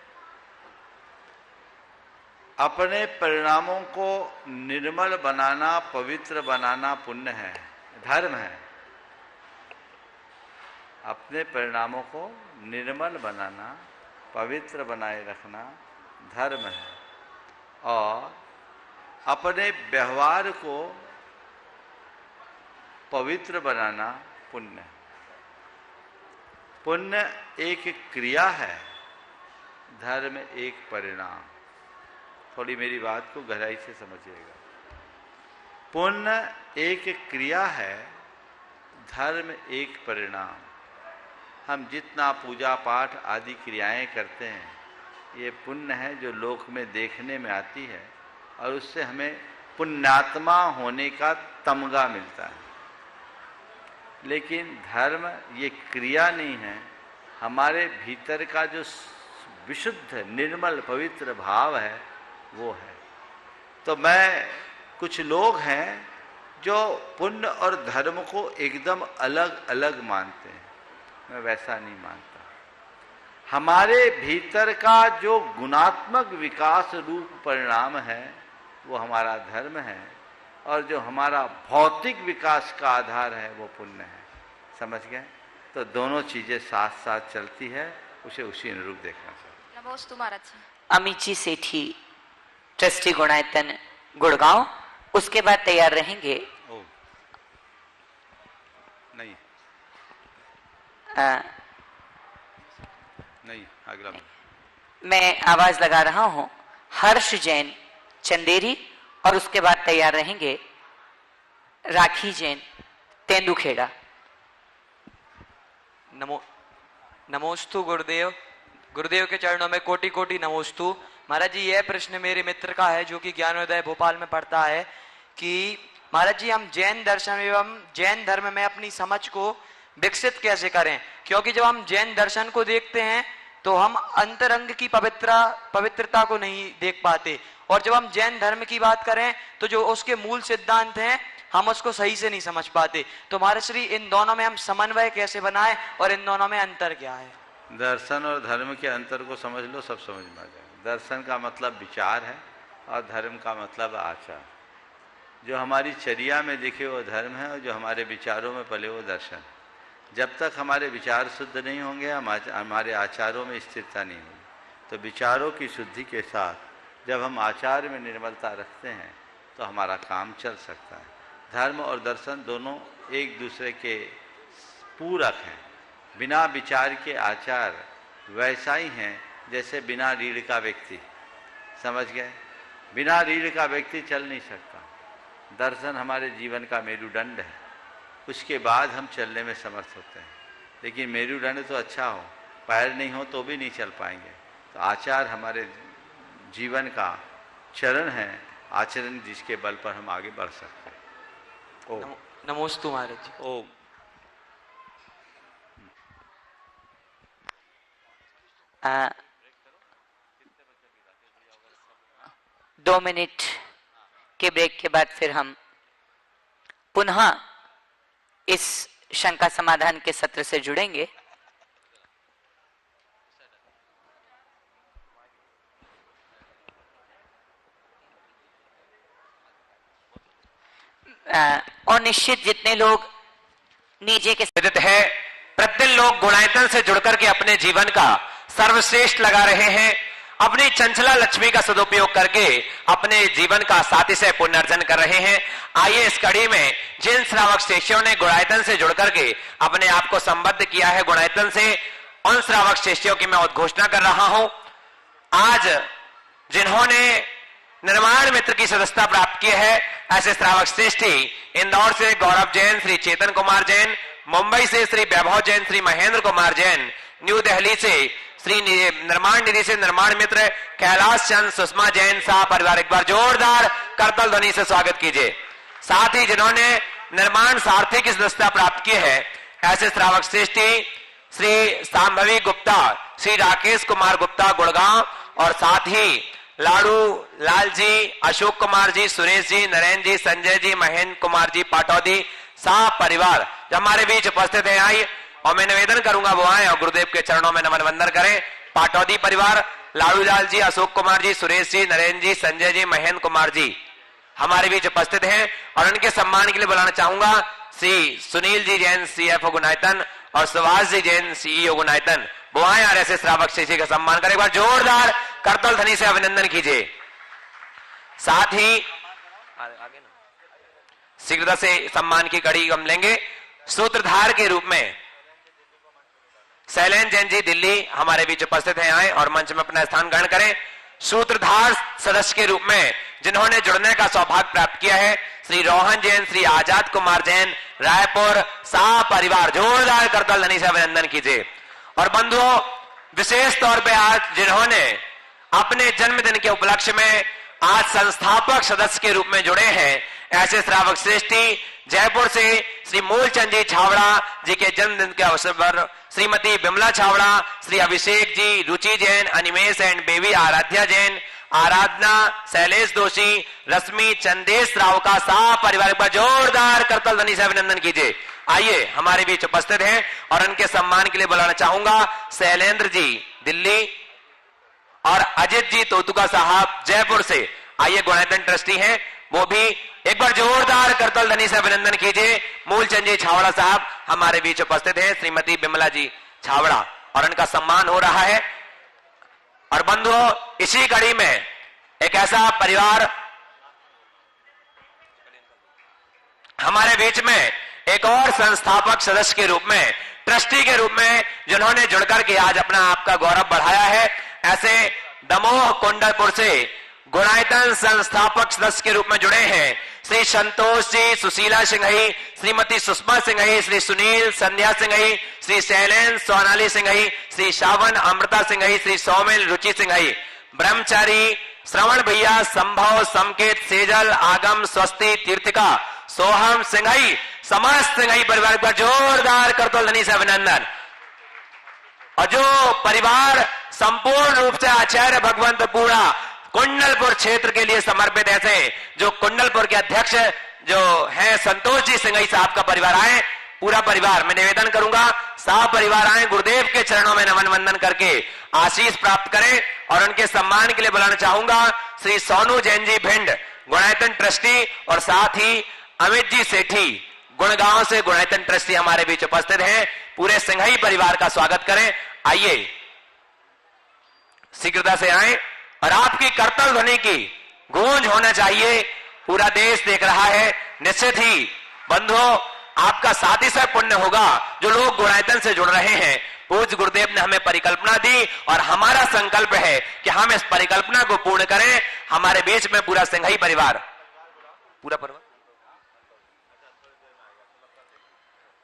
अपने परिणामों को निर्मल बनाना, पवित्र बनाना पुण्य है, धर्म है। अपने परिणामों को निर्मल बनाना, पवित्र बनाए रखना धर्म है, और अपने व्यवहार को पवित्र बनाना पुण्य है। पुण्य एक क्रिया है, धर्म एक परिणाम। थोड़ी मेरी बात को गहराई से समझिएगा। पुण्य एक क्रिया है, धर्म एक परिणाम। हम जितना पूजा पाठ आदि क्रियाएं करते हैं, ये पुण्य है जो लोक में देखने में आती है, और उससे हमें पुण्यात्मा होने का तमगा मिलता है। लेकिन धर्म ये क्रिया नहीं है, हमारे भीतर का जो विशुद्ध निर्मल पवित्र भाव है वो है। तो कुछ लोग हैं जो पुण्य और धर्म को एकदम अलग अलग मानते हैं, मैं वैसा नहीं मानता। हमारे भीतर का जो गुणात्मक विकास रूप परिणाम है वो हमारा धर्म है, और जो हमारा भौतिक विकास का आधार है वो पुण्य है। समझ गए? तो दोनों चीजें साथ साथ चलती है, उसे उसी अनुरूप देखना चाहिए। नमोस्तु महाराज जी। अमित जी सेठी, ट्रस्टी गुणायतन, गुड़गांव, उसके बाद तैयार रहेंगे नहीं अगला मैं आवाज लगा रहा हूं, हर्ष जैन, चंदेरी, और उसके बाद तैयार रहेंगे राखी जैन, तेंदुखेड़ा। नमोस्तु गुरुदेव। गुरुदेव के चरणों में कोटि कोटि नमोस्तु। महाराज जी, यह प्रश्न मेरे मित्र का है जो कि ज्ञानोदय भोपाल में पढ़ता है कि महाराज जी, हम जैन दर्शन एवं जैन धर्म में अपनी समझ को विकसित कैसे करें? क्योंकि जब हम जैन दर्शन को देखते हैं तो हम अंतरंग की पवित्रता को नहीं देख पाते, और जब हम जैन धर्म की बात करें तो जो उसके मूल सिद्धांत हैं हम उसको सही से नहीं समझ पाते। तो महाराज श्री, इन दोनों में हम समन्वय कैसे बनाएं और इन दोनों में अंतर क्या है? दर्शन और धर्म के अंतर को समझ लो, सब समझ में आ जाएगा। दर्शन का मतलब विचार है और धर्म का मतलब आचार। जो हमारी चर्या में दिखे वो धर्म है, और जो हमारे विचारों में पले वो दर्शन है। जब तक हमारे विचार शुद्ध नहीं होंगे, हमारे आचारों में स्थिरता नहीं होगी। तो विचारों की शुद्धि के साथ जब हम आचार में निर्मलता रखते हैं तो हमारा काम चल सकता है। धर्म और दर्शन दोनों एक दूसरे के पूरक हैं। बिना विचार के आचार वैसा ही हैं जैसे बिना रीढ़ का व्यक्ति। समझ गए? बिना रीढ़ का व्यक्ति चल नहीं सकता। दर्शन हमारे जीवन का मेरुदंड है, उसके बाद हम चलने में समर्थ होते हैं। लेकिन मेरुदंड तो अच्छा हो, पैर नहीं हो तो भी नहीं चल पाएंगे। तो आचार हमारे जीवन का चरण है, आचरण जिसके बल पर हम आगे बढ़ सकते हैं। नमोस्तु महाराज। ओम। 2 मिनट के ब्रेक के बाद फिर हम पुनः इस शंका समाधान के सत्र से जुड़ेंगे। और निश्चित जितने लोग नीचे के विदित है, प्रतिदिन लोग गुणायतन से जुड़कर के अपने जीवन का सर्वश्रेष्ठ लगा रहे हैं। अपनी चंचला लक्ष्मी का सदुपयोग करके अपने जीवन का सातिशय पुनर्जन कर रहे हैं। आइए इस कड़ी में जिन श्रावक शिष्यों ने गुणायतन से जुड़कर के अपने आप को संबद्ध किया है गुणायतन से, उन श्रावक शिष्यों की मैं उद्घोषणा कर रहा हूं। आज जिन्होंने निर्माण मित्र की सदस्यता प्राप्त की है, ऐसे श्रावक श्रेष्ठी इंदौर से गौरव जैन, श्री चेतन कुमार जैन, मुंबई से श्री वैभव जैन, श्री महेंद्र कुमार जैन, न्यू दिल्ली से श्री निर्माण निधि से निर्माण मित्र कैलाश चंद सुषमा जैन साहब परिवार, एक बार जोरदार करतल ध्वनि से स्वागत कीजिए। साथ ही जिन्होंने निर्माण सारथी की सदस्यता प्राप्त की है, ऐसे श्रावक श्रेष्ठी श्री सांभवी गुप्ता, श्री राकेश कुमार गुप्ता गुड़गांव, और साथ ही लाडू लाल जी, अशोक कुमार जी, सुरेश जी, नरेंद्र जी, संजय जी, महेंद्र कुमार जी पाटौदी साहब परिवार जो हमारे बीच उपस्थित है आई, और मैं निवेदन करूंगा वो आए और गुरुदेव के चरणों में नमन वंदन करें। पाटौदी परिवार, लाडू लाल जी, अशोक कुमार जी, सुरेश जी, नरेंद्र जी, संजय जी, महेंद्र कुमार जी हमारे बीच उपस्थित हैं, और उनके सम्मान के लिए बुलाना चाहूंगा श्री सुनील जी जैन, CFO गुणायतन, और सुभाष जी जैन, CEO गुणायतन। वो आए और ऐसे श्रावक शिष्य का सम्मान करें। एक बार जोरदार करतल ध्वनि से अभिनंदन कीजिए। साथ ही शीघ्रता से सम्मान की कड़ी हम लेंगे। सूत्रधार के रूप में शैलेंद्र जैन जी दिल्ली हमारे बीच उपस्थित हैं, आए और मंच में अपना स्थान ग्रहण करें। सूत्रधार सदस्य के रूप में जिन्होंने जुड़ने का सौभाग्य प्राप्त किया है, श्री रोहन जैन, श्री आजाद कुमार जैन रायपुर साह परिवार, जोरदार करतल ध्वनि से अभिनंदन कीजिए। और बंधुओं, विशेष तौर पे आज जिन्होंने अपने जन्मदिन के उपलक्ष्य में आज संस्थापक सदस्य के रूप में जुड़े हैं, ऐसे श्रावक श्रेष्ठी जयपुर से श्री मूलचंद जी छावड़ा जी के जन्मदिन के अवसर पर श्रीमती बिमला छावड़ा, श्री अभिषेक जी, रुचि जैन, अनिमेश एंड बेबी आराध्या जैन, आराधना, शैलेश दोषी, रश्मि, चंदेश राव का साह परिवार पर जोरदार करतल ध्वनि से अभिनंदन कीजिए। आइए हमारे बीच उपस्थित हैं और उनके सम्मान के लिए बुलाना चाहूंगा शैलेंद्र जी दिल्ली और अजित जी तोतुका साहब जयपुर से। आइए गुणायतन ट्रस्टी हैं वो भी, एक बार जोरदार करतल ध्वनि से अभिनंदन कीजिए। मूलचंद जी छावड़ा साहब हमारे बीच उपस्थित हैं, श्रीमती बिमला जी छावड़ा, और उनका सम्मान हो रहा है। और बंधुओं, इसी कड़ी में एक ऐसा परिवार हमारे बीच में, एक और संस्थापक सदस्य के रूप में, ट्रस्टी के रूप में जिन्होंने जुड़कर के आज अपना आपका गौरव बढ़ाया है, ऐसे दमोह कुंडलपुर से गुणायतन संस्थापक सदस्य के रूप में जुड़े हैं श्री संतोष जी, सुशीला सिंघई, श्रीमती सुषमा सिंघई, श्री सुनील, संध्या सिंघई, श्री शैलेंद्र, सोनाली सिंघई, श्री शावन, अमृता सिंघई, श्री सौमिल, रुचि सिंघई, ब्रह्मचारी, श्रवण भैया, संभव, संकेत, सेजल, आगम, स्वस्ति, तीर्थिका, सोहम सिंघई, समस्त सिंघई परिवार पर जोरदार करतल ध्वनि से अभिनंदन। और जो परिवार संपूर्ण रूप से आचार्य भगवंतपुरा कुंडलपुर क्षेत्र के लिए समर्पित, ऐसे जो कुंडलपुर के अध्यक्ष जो है संतोष जी सिंघई साहब का परिवार आए, पूरा परिवार मैं निवेदन करूंगा साहब परिवार आए, गुरुदेव के चरणों में नमन वंदन करके आशीष प्राप्त करें। और उनके सम्मान के लिए बुलाना चाहूंगा श्री सोनू जैन जी भिंड गुणायतन ट्रस्टी, और साथ ही अमित जी सेठी गुड़गांव से गुणायतन ट्रस्टी हमारे बीच उपस्थित हैं। पूरे सिंघई परिवार का स्वागत करें। आइए शीघ्रता से आए और आपकी करतल ध्वनि की गूंज होना चाहिए, पूरा देश देख रहा है। निश्चित ही बंधुओं, आपका सातिशय पुण्य होगा जो लोग गुणायतन से जुड़ रहे हैं। पूज्य गुरुदेव ने हमें परिकल्पना दी और हमारा संकल्प है कि हम इस परिकल्पना को पूर्ण करें। हमारे बीच में पूरा सिंघई परिवार, पूरा परिवार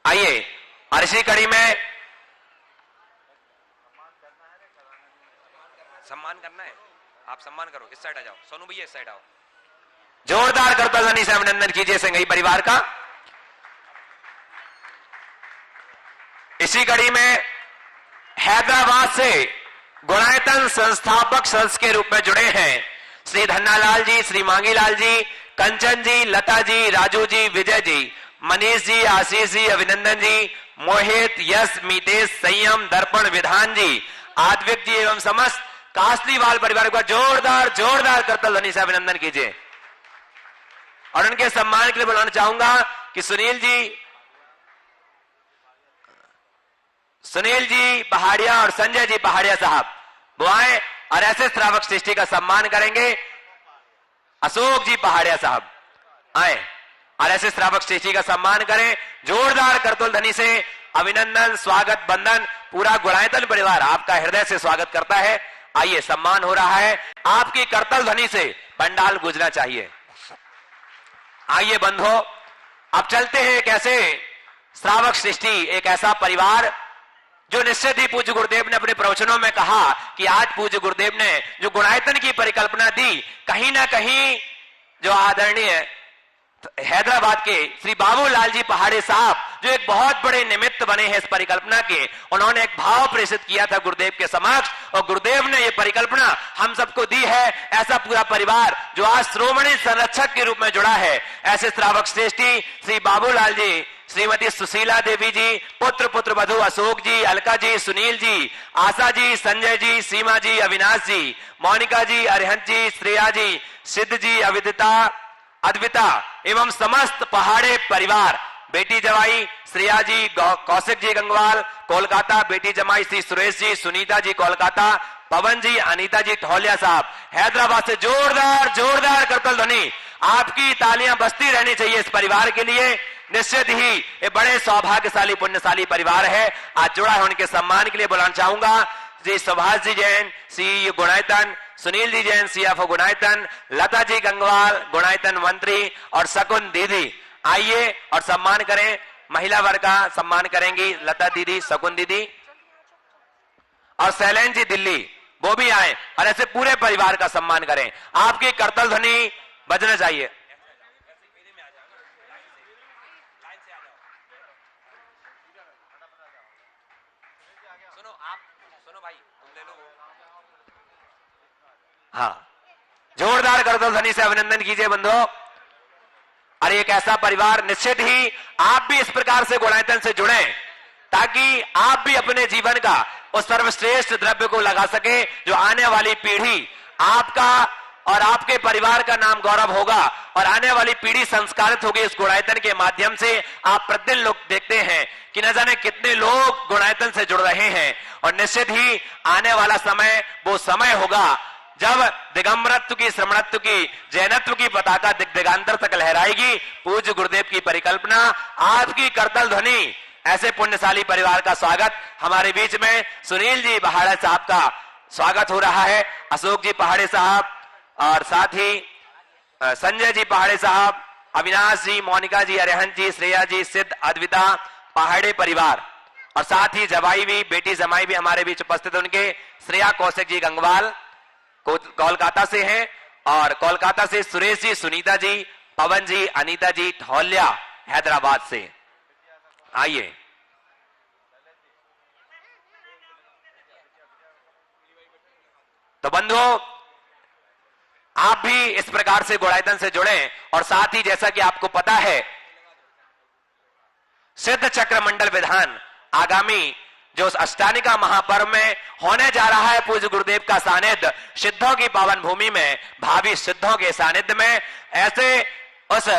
आइए। और इसी कड़ी में सम्मान करना है, आप सम्मान करो, इस साइड आ जाओ, सोनू भैया इस साइड आओ, जोरदार करतल ध्वनि से अभिनंदन कीजिए सिंघई परिवार का। इसी कड़ी में हैदराबाद से गुणायतन संस्थापक सदस्य के रूप में जुड़े हैं श्री धन्नालाल जी, श्री मांगीलाल जी, कंचन जी, लता जी, राजू जी, विजय जी, मनीष जी, आशीष जी, अभिनंदन जी, मोहित, यश, मीतेश, संयम, दर्पण, विधान जी, आद्विक जी एवं समस्त कासलीवाल परिवार का जोरदार जोरदार करतल ध्वनि से अभिनंदन कीजिए। और उनके सम्मान के लिए बुलाना चाहूंगा कि सुनील जी पहाड़िया और संजय जी पहाड़िया साहब वो आए और ऐसे श्रावक सृष्टि का सम्मान करेंगे। अशोक जी पहाड़िया साहब आए और ऐसे श्रावक सृष्टि का सम्मान करें। जोरदार करतल ध्वनि से अभिनंदन, स्वागत, बंधन। पूरा गुणायतन परिवार आपका हृदय से स्वागत करता है। आइए, सम्मान हो रहा है, आपकी करतल ध्वनि से पंडाल गुजना चाहिए। आइए बंधो, अब चलते हैं एक ऐसे श्रावक सृष्टि, एक ऐसा परिवार जो निश्चित ही पूज्य गुरुदेव ने अपने प्रवचनों में कहा कि आज पूज्य गुरुदेव ने जो गुणायतन की परिकल्पना दी, कहीं ना कहीं जो आदरणीय हैदराबाद के श्री बाबूलाल जी पहाड़े साहब जो एक बहुत बड़े निमित्त बने हैं इस परिकल्पना के, उन्होंने एक भाव प्रेषित किया था गुरुदेव के समक्ष और गुरुदेव ने ये परिकल्पना हम सबको दी है। ऐसा पूरा परिवार जो आज श्रोमणी संरक्षक के रूप में जुड़ा है, ऐसे श्रावक श्रेष्ठी श्री बाबूलाल जी, श्रीमती सुशीला देवी जी, पुत्र वधु अशोक जी, अलका जी, सुनील जी, आशा जी, संजय जी, सीमा जी, अविनाश जी, मोनिका जी, अरिहंत जी, श्रेया जी, सिद्ध जी, अद्विता एवं समस्त पहाड़े परिवार, बेटी जवाई श्रेया जी, कौशिक जी गंगवाल कोलकाता, बेटी जमाई श्री सुरेश जी, सुनीता जी कोलकाता, पवन जी, अनीता जी ठौलिया साहब हैदराबाद से जोरदार जोरदार करतल ध्वनि। आपकी तालियां बजती रहनी चाहिए इस परिवार के लिए। निश्चित ही ये बड़े सौभाग्यशाली पुण्यशाली परिवार है, आज जुड़ा है। उनके सम्मान के लिए बुलाना चाहूंगा श्री सुभाष जी जैन, सी गुणायतन, सुनील जी जैन, सीएफओ गुणायतन, लता जी गंगवाल गुणायतन मंत्री और शकुन दीदी। आइए और सम्मान करें, महिला वर्ग का सम्मान करेंगी लता दीदी, शकुन दीदी और शैलेन जी दिल्ली, वो भी आए और ऐसे पूरे परिवार का सम्मान करें। आपकी करतल ध्वनि बजना चाहिए। हाँ, जोरदार करतल ध्वनि से अभिनंदन कीजिए बंधु। और एक ऐसा परिवार, निश्चित ही आप भी इस प्रकार से गुणायतन से जुड़े ताकि आप भी अपने जीवन का उस सर्वश्रेष्ठ द्रव्य को लगा सके जो आने वाली पीढ़ी आपका और आपके परिवार का नाम गौरव होगा और आने वाली पीढ़ी संस्कारित होगी इस गुणायतन के माध्यम से। आप प्रतिदिन लोग देखते हैं कि न जाने कितने लोग गुणायतन से जुड़ रहे हैं और निश्चित ही आने वाला समय वो समय होगा जब दिगंबरत्व की, श्रमणत्व की, जैनत्व की पताका दिग्दिगांतर तक लहराएगी। पूज्य गुरुदेव की परिकल्पना, आपकी करतल ध्वनि, ऐसे पुण्यशाली परिवार का स्वागत हमारे बीच में सुनील जी पहाड़े साहब का स्वागत हो रहा है, अशोक जी पहाड़े साहब और साथ ही संजय जी पहाड़े साहब, अविनाश जी, मोनिका जी, अरिहंत जी, श्रेया जी, सिद्ध, अद्विता पहाड़े परिवार और साथ ही जवाई भी, बेटी जमाई भी हमारे बीच उपस्थित। उनके श्रेया कौशिक जी गंगवाल कोलकाता से हैं और कोलकाता से सुरेश जी, सुनीता जी, पवन जी, अनीता जी ठौलिया हैदराबाद से। आइए, तो बंधुओं आप भी इस प्रकार से गुणायतन से जुड़े और साथ ही जैसा कि आपको पता है सिद्ध चक्र मंडल विधान आगामी जो अष्टानिका महापर्व में होने जा रहा है, पूज्य गुरुदेव का सानिध्य सिद्धों की पावन भूमि में, भावी सिद्धों के सानिध्य में, ऐसे उस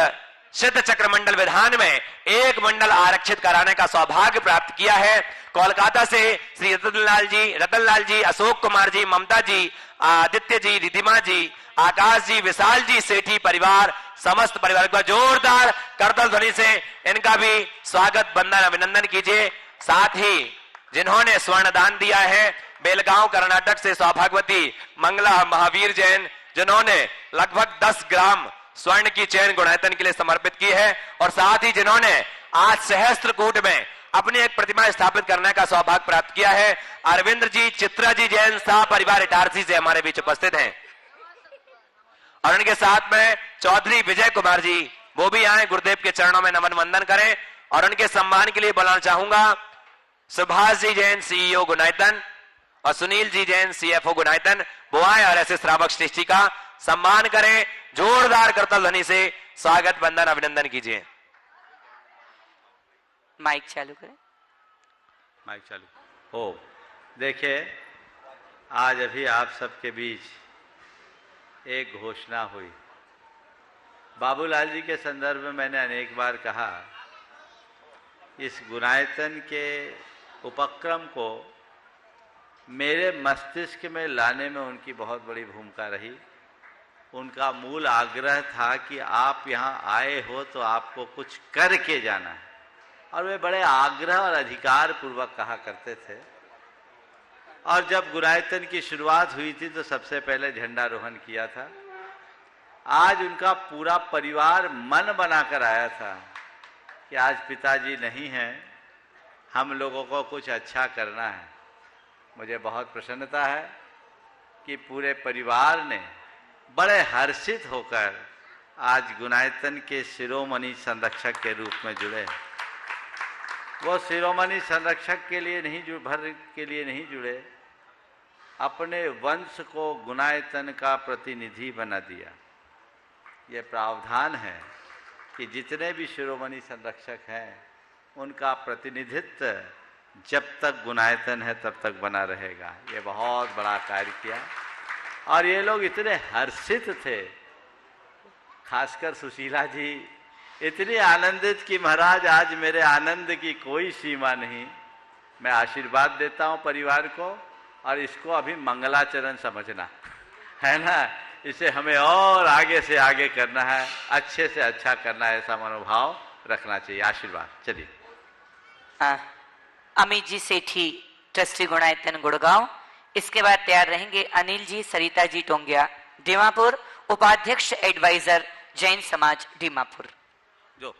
सिद्ध चक्र मंडल विधान में एक मंडल आरक्षित कराने का सौभाग्य प्राप्त किया है। कोलकाता से श्री रतनलाल जी, अशोक कुमार जी, ममता जी, आदित्य जी, रिधिमा जी, आकाश जी, विशाल जी सेठी परिवार, समस्त परिवार का जोरदार करतल ध्वनि से इनका भी स्वागत, बंदन, अभिनंदन कीजिए। साथ ही जिन्होंने स्वर्ण दान दिया है, बेलगांव कर्नाटक से सौभाग्यवती मंगला महावीर जैन, जिन्होंने लगभग 10 ग्राम स्वर्ण की चैन गुणायतन के लिए समर्पित की है और साथ ही जिन्होंने आज सहस्त्रकूट में अपनी एक प्रतिमा स्थापित करने का सौभाग्य प्राप्त किया है, अरविंद जी, चित्रा जी जैन शाह परिवार इटारसी से हमारे बीच उपस्थित हैं और उनके साथ में चौधरी विजय कुमार जी, वो भी आए, गुरुदेव के चरणों में नमन वंदन करें और उनके सम्मान के लिए बुलाना चाहूंगा सुभाष जी जैन, सीईओ गुणायतन और सुनील जी जैन CFO गुणायतन वो आए और ऐसे श्रावक श्रेष्ठी का सम्मान करें। जोरदार करतल ध्वनि से स्वागत वंदन अभिनंदन कीजिए। माइक चालू करें। माइक चालू हो। देखिए, आज अभी आप सबके बीच एक घोषणा हुई। बाबूलाल जी के संदर्भ में मैंने अनेक बार कहा, इस गुणायतन के उपक्रम को मेरे मस्तिष्क में लाने में उनकी बहुत बड़ी भूमिका रही। उनका मूल आग्रह था कि आप यहाँ आए हो तो आपको कुछ करके जाना है, और वे बड़े आग्रह और अधिकार पूर्वक कहा करते थे। और जब गुणायतन की शुरुआत हुई थी तो सबसे पहले झंडारोहण किया था। आज उनका पूरा परिवार मन बनाकर आया था कि आज पिताजी नहीं हैं, हम लोगों को कुछ अच्छा करना है। मुझे बहुत प्रसन्नता है कि पूरे परिवार ने बड़े हर्षित होकर आज गुणायतन के शिरोमणि संरक्षक के रूप में जुड़े। वो शिरोमणि संरक्षक के लिए नहीं जुड़े, अपने वंश को गुणायतन का प्रतिनिधि बना दिया। ये प्रावधान है कि जितने भी शिरोमणि संरक्षक हैं उनका प्रतिनिधित्व जब तक गुणायतन है तब तक बना रहेगा। ये बहुत बड़ा कार्य किया और ये लोग इतने हर्षित थे, खासकर सुशीला जी इतनी आनंदित कि महाराज आज मेरे आनंद की कोई सीमा नहीं। मैं आशीर्वाद देता हूँ परिवार को, और इसको अभी मंगलाचरण समझना है ना, इसे हमें और आगे से आगे करना है, अच्छे से अच्छा करना है, ऐसा मनोभाव रखना चाहिए। आशीर्वाद। चलिए। अमित जी सेठी, ट्रस्टी गुणायतन गुड़गांव। इसके बाद तैयार रहेंगे अनिल जी सरिता जी टोंगिया दीमापुर, उपाध्यक्ष एडवाइजर जैन समाज दीमापुर। जो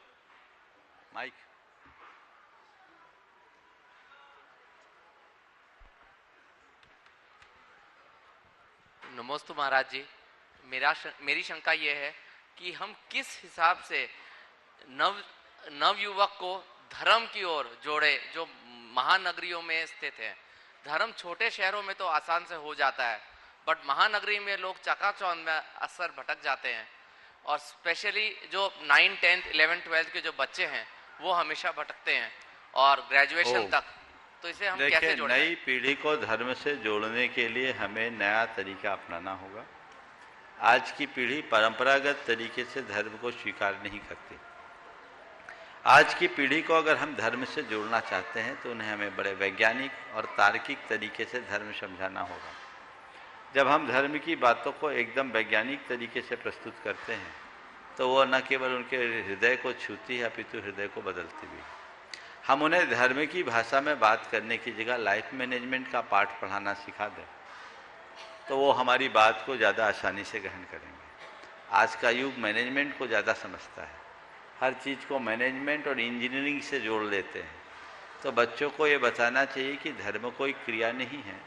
माइक। नमस्ते महाराज जी। मेरी शंका ये है कि हम किस हिसाब से नव युवक को धर्म की ओर जोड़े, जो महानगरियों में स्थित है। धर्म छोटे शहरों में तो आसान से हो जाता है, बट महानगरी में लोग चकाचौंध में अक्सर भटक जाते हैं, और स्पेशली जो 9, 10, 11, 12 के जो बच्चे हैं वो हमेशा भटकते हैं और ग्रेजुएशन तक। तो इसे हम कैसे जोड़ें? नई पीढ़ी को धर्म से जोड़ने के लिए हमें नया तरीका अपनाना होगा। आज की पीढ़ी परंपरागत तरीके से धर्म को स्वीकार नहीं करती। आज की पीढ़ी को अगर हम धर्म से जोड़ना चाहते हैं तो उन्हें हमें बड़े वैज्ञानिक और तार्किक तरीके से धर्म समझाना होगा। जब हम धर्म की बातों को एकदम वैज्ञानिक तरीके से प्रस्तुत करते हैं तो वो न केवल उनके हृदय को छूती है अपितु हृदय को बदलती भी। हम उन्हें धर्म की भाषा में बात करने की जगह लाइफ मैनेजमेंट का पाठ पढ़ाना सिखा दें तो वो हमारी बात को ज़्यादा आसानी से ग्रहण करेंगे। आज का युग मैनेजमेंट को ज़्यादा समझता है, हर चीज़ को मैनेजमेंट और इंजीनियरिंग से जोड़ लेते हैं। तो बच्चों को ये बताना चाहिए कि धर्म कोई क्रिया नहीं है,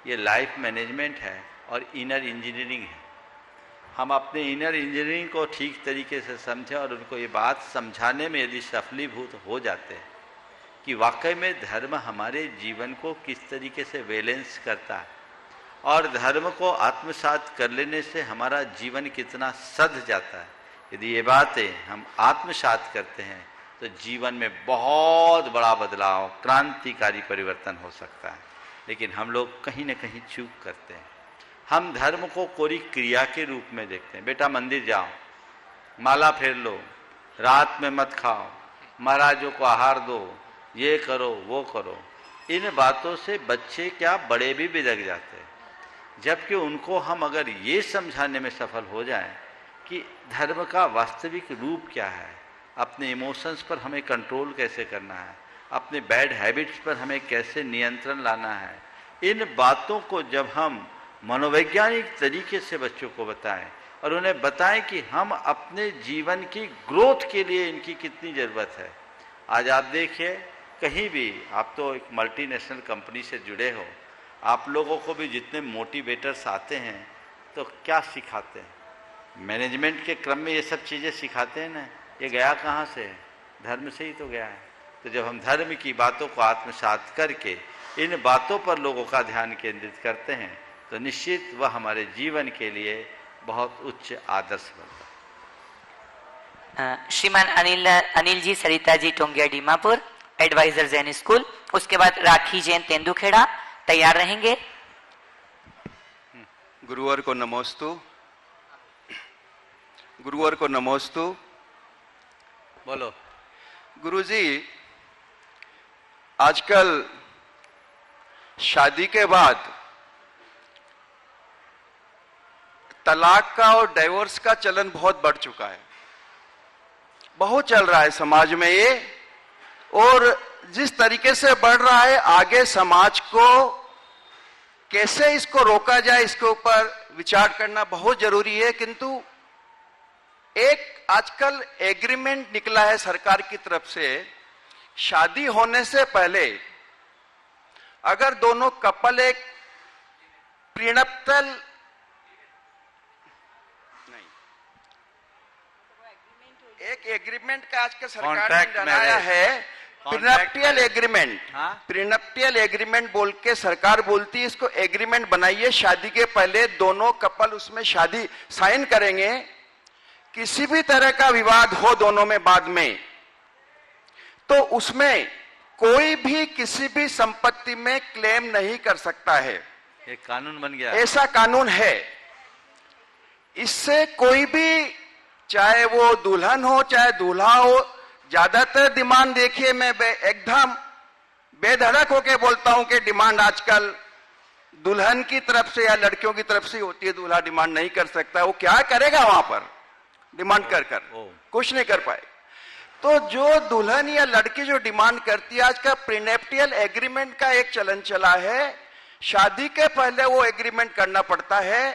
ये लाइफ मैनेजमेंट है और इनर इंजीनियरिंग है। हम अपने इनर इंजीनियरिंग को ठीक तरीके से समझें और उनको ये बात समझाने में यदि सफलीभूत हो जाते हैं कि वाकई में धर्म हमारे जीवन को किस तरीके से बैलेंस करता है और धर्म को आत्मसात कर लेने से हमारा जीवन कितना सध जाता है, यदि ये बातें हम आत्मसात करते हैं तो जीवन में बहुत बड़ा बदलाव, क्रांतिकारी परिवर्तन हो सकता है। लेकिन हम लोग कहीं न कहीं चूक करते हैं। हम धर्म को कोई क्रिया के रूप में देखते हैं। बेटा मंदिर जाओ, माला फेर लो, रात में मत खाओ, महाराजों को आहार दो, ये करो वो करो। इन बातों से बच्चे क्या बड़े भी बिगड़ जाते हैं। जबकि उनको हम अगर ये समझाने में सफल हो जाएं कि धर्म का वास्तविक रूप क्या है, अपने इमोशंस पर हमें कंट्रोल कैसे करना है, अपने बैड हैबिट्स पर हमें कैसे नियंत्रण लाना है, इन बातों को जब हम मनोवैज्ञानिक तरीके से बच्चों को बताएं और उन्हें बताएं कि हम अपने जीवन की ग्रोथ के लिए इनकी कितनी ज़रूरत है। आज आप देखिए कहीं भी, आप तो एक मल्टीनेशनल कंपनी से जुड़े हो, आप लोगों को भी जितने मोटिवेटर्स आते हैं तो क्या सिखाते हैं? मैनेजमेंट के क्रम में ये सब चीज़ें सिखाते हैं ना। ये गया कहाँ से है? धर्म से ही तो गया है। तो जब हम धर्म की बातों को आत्मसात करके इन बातों पर लोगों का ध्यान केंद्रित करते हैं तो निश्चित वह हमारे जीवन के लिए बहुत उच्च आदर्श बनता है। श्रीमान अनिल जी सरिता जी टोंगिया डीमापुर, एडवाइजर जैन स्कूल, उसके बाद राखी जैन तेंदुखेड़ा तैयार रहेंगे। गुरुवर को नमोस्तु, गुरुवर को नमोस्तु। बोलो। गुरुजी, आजकल शादी के बाद तलाक का और डाइवोर्स का चलन बहुत बढ़ चुका है, बहुत चल रहा है समाज में ये, और जिस तरीके से बढ़ रहा है आगे समाज को कैसे इसको रोका जाए इसके ऊपर विचार करना बहुत जरूरी है। किंतु एक आजकल एग्रीमेंट निकला है सरकार की तरफ से, शादी होने से पहले अगर दोनों कपल एक प्रीनप्टल नहीं, एक एग्रीमेंट का आजकल सरकार ने बनाया है, प्रीनप्टियल एग्रीमेंट। प्रीनप्टियल एग्रीमेंट बोल के सरकार बोलती है इसको एग्रीमेंट बनाइए, शादी के पहले दोनों कपल उसमें शादी साइन करेंगे, किसी भी तरह का विवाद हो दोनों में बाद में तो उसमें कोई भी किसी भी संपत्ति में क्लेम नहीं कर सकता है। एक कानून बन गया, ऐसा कानून है। इससे कोई भी, चाहे वो दुल्हन हो चाहे दूल्हा हो, ज्यादातर डिमांड देखिए, मैं एकदम बेधड़क होके बोलता हूं कि डिमांड आजकल दुल्हन की तरफ से या लड़कियों की तरफ से होती है। दूल्हा डिमांड नहीं कर सकता, वो क्या करेगा वहां पर डिमांड कर कुछ नहीं कर पाए। तो जो दुल्हन या लड़की जो डिमांड करती है, आज का प्रीनेप्टियल एग्रीमेंट का एक चलन चला है, शादी के पहले वो एग्रीमेंट करना पड़ता है।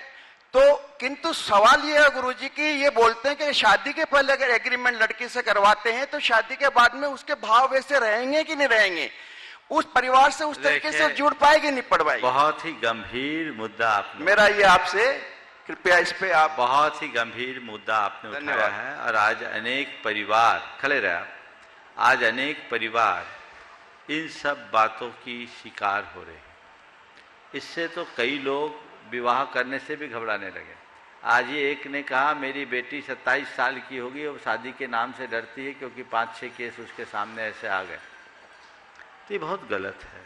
तो किंतु सवाल ये है गुरुजी की, ये बोलते हैं कि शादी के पहले अगर एग्रीमेंट लड़की से करवाते हैं तो शादी के बाद में उसके भाव वैसे रहेंगे कि नहीं रहेंगे, उस परिवार से उस तरीके से जुड़ पाएगी नहीं पड़ पाएगी। बहुत ही गंभीर मुद्दा आपने, मेरा ये आपसे कृपया इस पे आप, बहुत ही गंभीर मुद्दा आपने उठाया है। और आज अनेक परिवार, खड़े रहे, आज अनेक परिवार इन सब बातों की शिकार हो रहे हैं। इससे तो कई लोग विवाह करने से भी घबराने लगे। आज ही एक ने कहा मेरी बेटी 27 साल की होगी, वो शादी के नाम से डरती है क्योंकि 5-6 केस उसके सामने ऐसे आ गए। तो ये बहुत गलत है।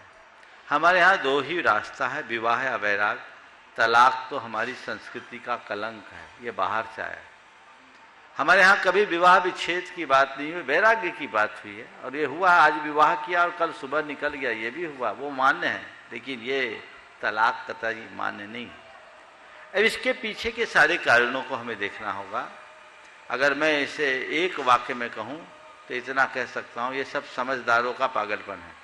हमारे यहाँ दो ही रास्ता है, विवाह या वैराग। तलाक तो हमारी संस्कृति का कलंक है, ये बाहर से आया है। हमारे यहाँ कभी विवाह विच्छेद की बात नहीं हुई, वैराग्य की बात हुई है। और ये हुआ, आज विवाह किया और कल सुबह निकल गया, ये भी हुआ, वो मान्य है। लेकिन ये तलाक कतई मान्य नहीं। अब इसके पीछे के सारे कारणों को हमें देखना होगा। अगर मैं इसे एक वाक्य में कहूँ तो इतना कह सकता हूँ, ये सब समझदारों का पागलपन है।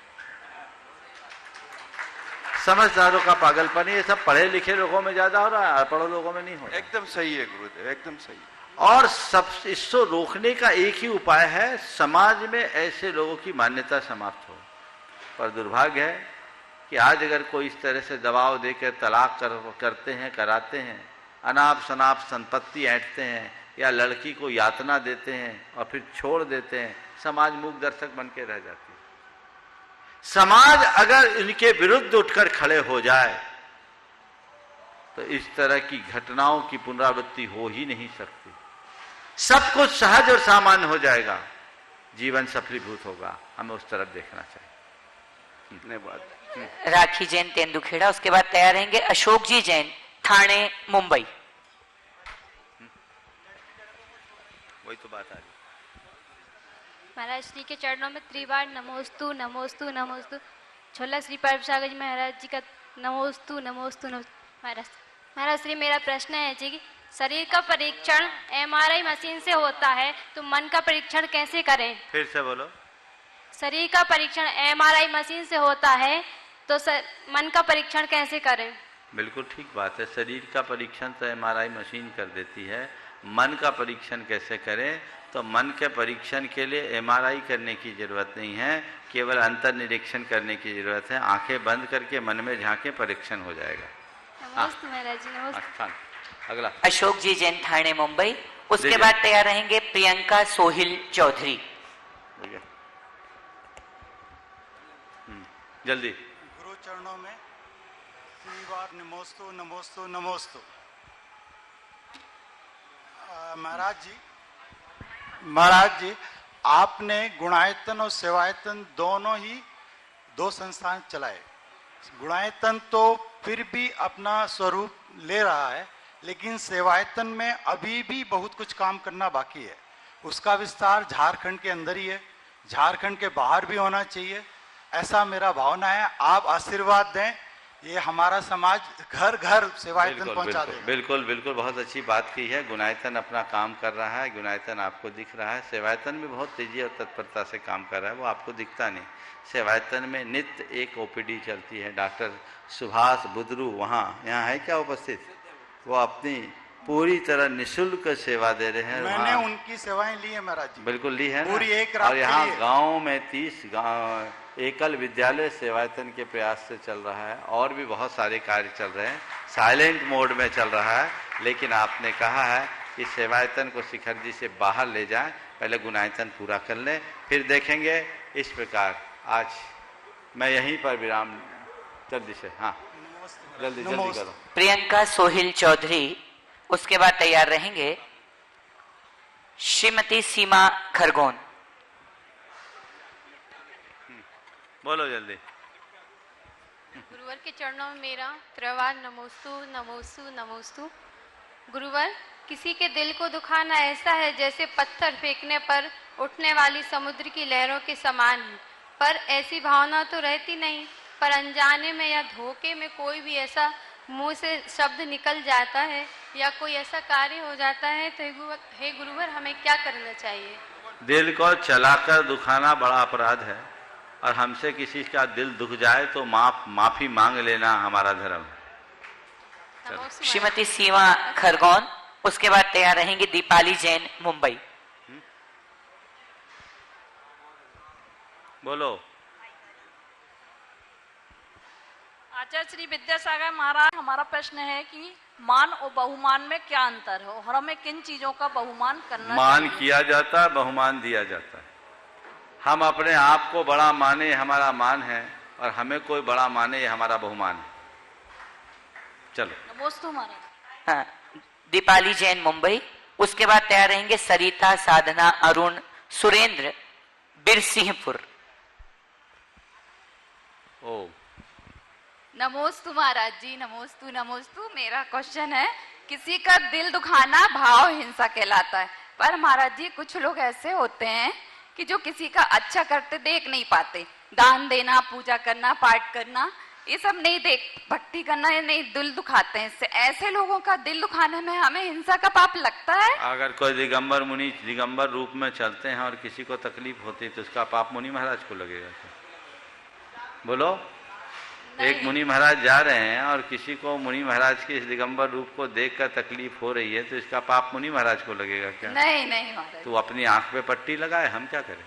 समझदारों का पागलपन, ये सब पढ़े लिखे लोगों में ज्यादा हो रहा है, अनपढ़ लोगों में नहीं हो रहा। एकदम सही है गुरुदेव, एकदम सही। और सब इसको रोकने का एक ही उपाय है, समाज में ऐसे लोगों की मान्यता समाप्त हो। पर दुर्भाग्य है कि आज अगर कोई इस तरह से दबाव देकर तलाक करते हैं, कराते हैं, अनाप शनाप संपत्ति ऐंठते हैं या लड़की को यातना देते हैं और फिर छोड़ देते हैं, समाज मूक दर्शक बन के रह जाती है। समाज अगर इनके विरुद्ध उठकर खड़े हो जाए तो इस तरह की घटनाओं की पुनरावृत्ति हो ही नहीं सकती। सब कुछ सहज और सामान्य हो जाएगा, जीवन सफलीभूत होगा। हमें उस तरफ देखना चाहिए। धन्यवाद। राखी जैन तेंदुखेड़ा, उसके बाद तैयार रहेंगे अशोक जी जैन ठाणे मुंबई। वही तो बात आ रही। महाराज श्री के चरणों में त्रिवार नमोस्तु नमोस्तु नमोस्तु। छोला श्री परम सागर जी महाराज जी का नमोस्तु नमोस्तु नमोस्तु। महाराज श्री, मेरा प्रश्न है जी कि शरीर का परीक्षण MRI मशीन से होता है तो मन का परीक्षण कैसे करें? फिर से बोलो। शरीर का परीक्षण MRI मशीन से होता है तो मन का परीक्षण कैसे करें? बिल्कुल ठीक बात है। शरीर का परीक्षण तो MRI मशीन कर देती है, मन का परीक्षण कैसे करें? तो मन के परीक्षण के लिए MRI करने की जरूरत नहीं है, केवल अंतर निरीक्षण करने की जरूरत है। आंखें बंद करके मन में झांके परीक्षण हो जाएगा। नमस्ते महाराज जी, नमस्ते। अगला अशोक जी जैन ठाणे मुंबई, उसके बाद तैयार रहेंगे प्रियंका सोहिल चौधरी। जल्दी। चरणों में त्रिवार नमोस्तु नमोस्तु नमोस्तु। महाराज जी आपने गुणायतन और सेवायतन दोनों ही दो संस्थान चलाए। गुणायतन तो फिर भी अपना स्वरूप ले रहा है, लेकिन सेवायतन में अभी भी बहुत कुछ काम करना बाकी है। उसका विस्तार झारखंड के अंदर ही है, झारखंड के बाहर भी होना चाहिए, ऐसा मेरा भावना है। आप आशीर्वाद दें, ये हमारा समाज घर घर सेवायतन पहुंचा दे। बिल्कुल बिल्कुल, बहुत अच्छी बात की है। गुणायतन अपना काम कर रहा है, गुणायतन आपको दिख रहा है। सेवायतन भी बहुत तेजी और तत्परता से काम कर रहा है, वो आपको दिखता नहीं। सेवायतन में नित्य एक ओपीडी चलती है। डॉक्टर सुभाष बुद्रू यहाँ है क्या उपस्थित? वो अपनी पूरी तरह निःशुल्क सेवा दे रहे हैं। मैंने उनकी सेवाएं ली है महाराज जी, बिल्कुल ली है पूरी ना? एक रात और यहाँ गाँव में 30 एकल विद्यालय सेवायतन के प्रयास से चल रहा है, और भी बहुत सारे कार्य चल रहे हैं। साइलेंट मोड में चल रहा है, लेकिन आपने कहा है कि सेवायतन को शिखर जी से बाहर ले जाएं, पहले गुणायतन पूरा कर लें, फिर देखेंगे। इस प्रकार आज मैं यहीं पर विराम, जल्दी से, हाँ जल्दी करो। प्रियंका सोहिल चौधरी, उसके बाद तैयार रहेंगे श्रीमती सीमा खरगोन। बोलो जल्दी। गुरुवर के चरणों में मेरा त्रिवार नमोस्तु नमोस्तु नमोस्तु। गुरुवर, किसी के दिल को दुखाना ऐसा है जैसे पत्थर फेंकने पर उठने वाली समुद्र की लहरों के समान है, पर ऐसी भावना तो रहती नहीं, पर अनजाने में या धोखे में कोई भी ऐसा मुंह से शब्द निकल जाता है या कोई ऐसा कार्य हो जाता है, तो हे गुरुवर हमें क्या करना चाहिए? दिल को चलाकर दुखाना बड़ा अपराध है, और हमसे किसी का दिल दुख जाए तो माफी मांग लेना हमारा धर्म है। श्रीमती सीमा खरगोन, उसके बाद तैयार रहेंगी दीपाली जैन मुंबई। बोलो। आचार्य श्री विद्यासागर महाराज, हमारा प्रश्न है कि मान और बहुमान में क्या अंतर है और हमें किन चीजों का बहुमान करना मान चाहिए? किया जाता है, बहुमान दिया जाता है। हम अपने आप को बड़ा माने, हमारा मान है, और हमें कोई बड़ा माने, ये हमारा बहुमान है। चलो नमोस्तु महाराज। हाँ, दीपाली जैन मुंबई, उसके बाद तैयार रहेंगे सरिता, साधना, अरुण, सुरेंद्र, बिरसिंहपुर। ओ नमोस्तु महाराज जी, नमोस्तु नमोस्तु। मेरा क्वेश्चन है, किसी का दिल दुखाना भाव हिंसा कहलाता है, पर महाराज जी कुछ लोग ऐसे होते हैं कि जो किसी का अच्छा करते देख नहीं पाते, दान देना, पूजा करना, पाठ करना, ये सब नहीं देख, भक्ति करना, ये नहीं, दिल दुखाते हैं इससे। ऐसे लोगों का दिल दुखाने में हमें हिंसा का पाप लगता है? अगर कोई दिगंबर मुनि दिगंबर रूप में चलते हैं और किसी को तकलीफ होती है तो उसका पाप मुनि महाराज को लगेगा क्या? बोलो। एक मुनि महाराज जा रहे हैं और किसी को मुनि महाराज के इस दिगंबर रूप को देखकर तकलीफ हो रही है तो इसका पाप मुनि महाराज को लगेगा क्या? नहीं नहीं महाराज। तो अपनी आंख पे पट्टी लगाए, हम क्या करें?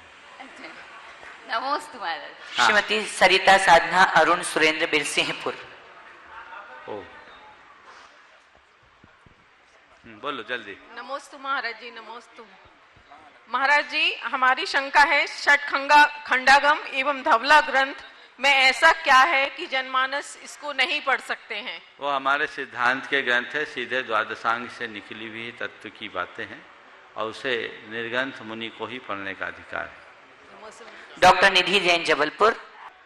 नमोस्तु महाराज। श्रीमती सरिता, साधना, अरुण, सुरेंद्र, बिरसिंहपुर। ओ बोलो जल्दी। नमोस्तु महाराज जी, नमोस्तु महाराज जी। हमारी शंका है, षट खंडागम एवं धवला ग्रंथ में ऐसा क्या है कि जनमानस इसको नहीं पढ़ सकते हैं? वो हमारे सिद्धांत के ग्रंथ है, सीधे द्वादशांग से निकली हुई तत्व की बातें हैं, और उसे निर्ग्रंथ मुनि को ही पढ़ने का अधिकार है। डॉक्टर निधि जैन, जबलपुर।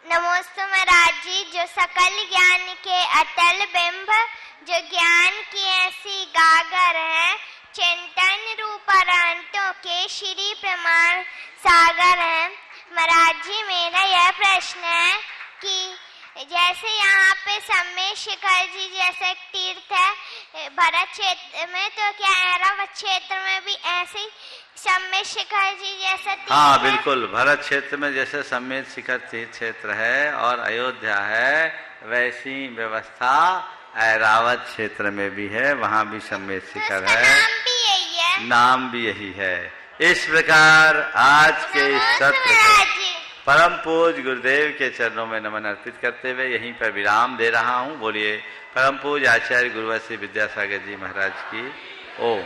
नमोस्तु महाराज जी। जो सकल ज्ञान के अतल बिंब, जो ज्ञान की ऐसी गागर है, चिंतन रूप अनंतों के श्री प्रमाण सागर है। महाराज जी, मेरा यह प्रश्न है कि जैसे यहाँ पे सम्मेद शिखर जी जैसे एक तीर्थ है भरत क्षेत्र में, तो क्या ऐरावत क्षेत्र में भी ऐसे ही सम्मेद शिखर जी जैसा तीर्थ हाँ है? बिल्कुल, भरत क्षेत्र में जैसे सम्मेद शिखर क्षेत्र है और अयोध्या है, वैसी व्यवस्था ऐरावत क्षेत्र में भी है, वहाँ भी सम्मेद शिखर है, नाम भी यही है। नाम भी यही है। इस प्रकार आज के इस सत्र को परम पूज्य गुरुदेव के चरणों में नमन अर्पित करते हुए यहीं पर विराम दे रहा हूँ। बोलिए परम पूज्य आचार्य गुरुवर श्री विद्यासागर जी महाराज की ओम।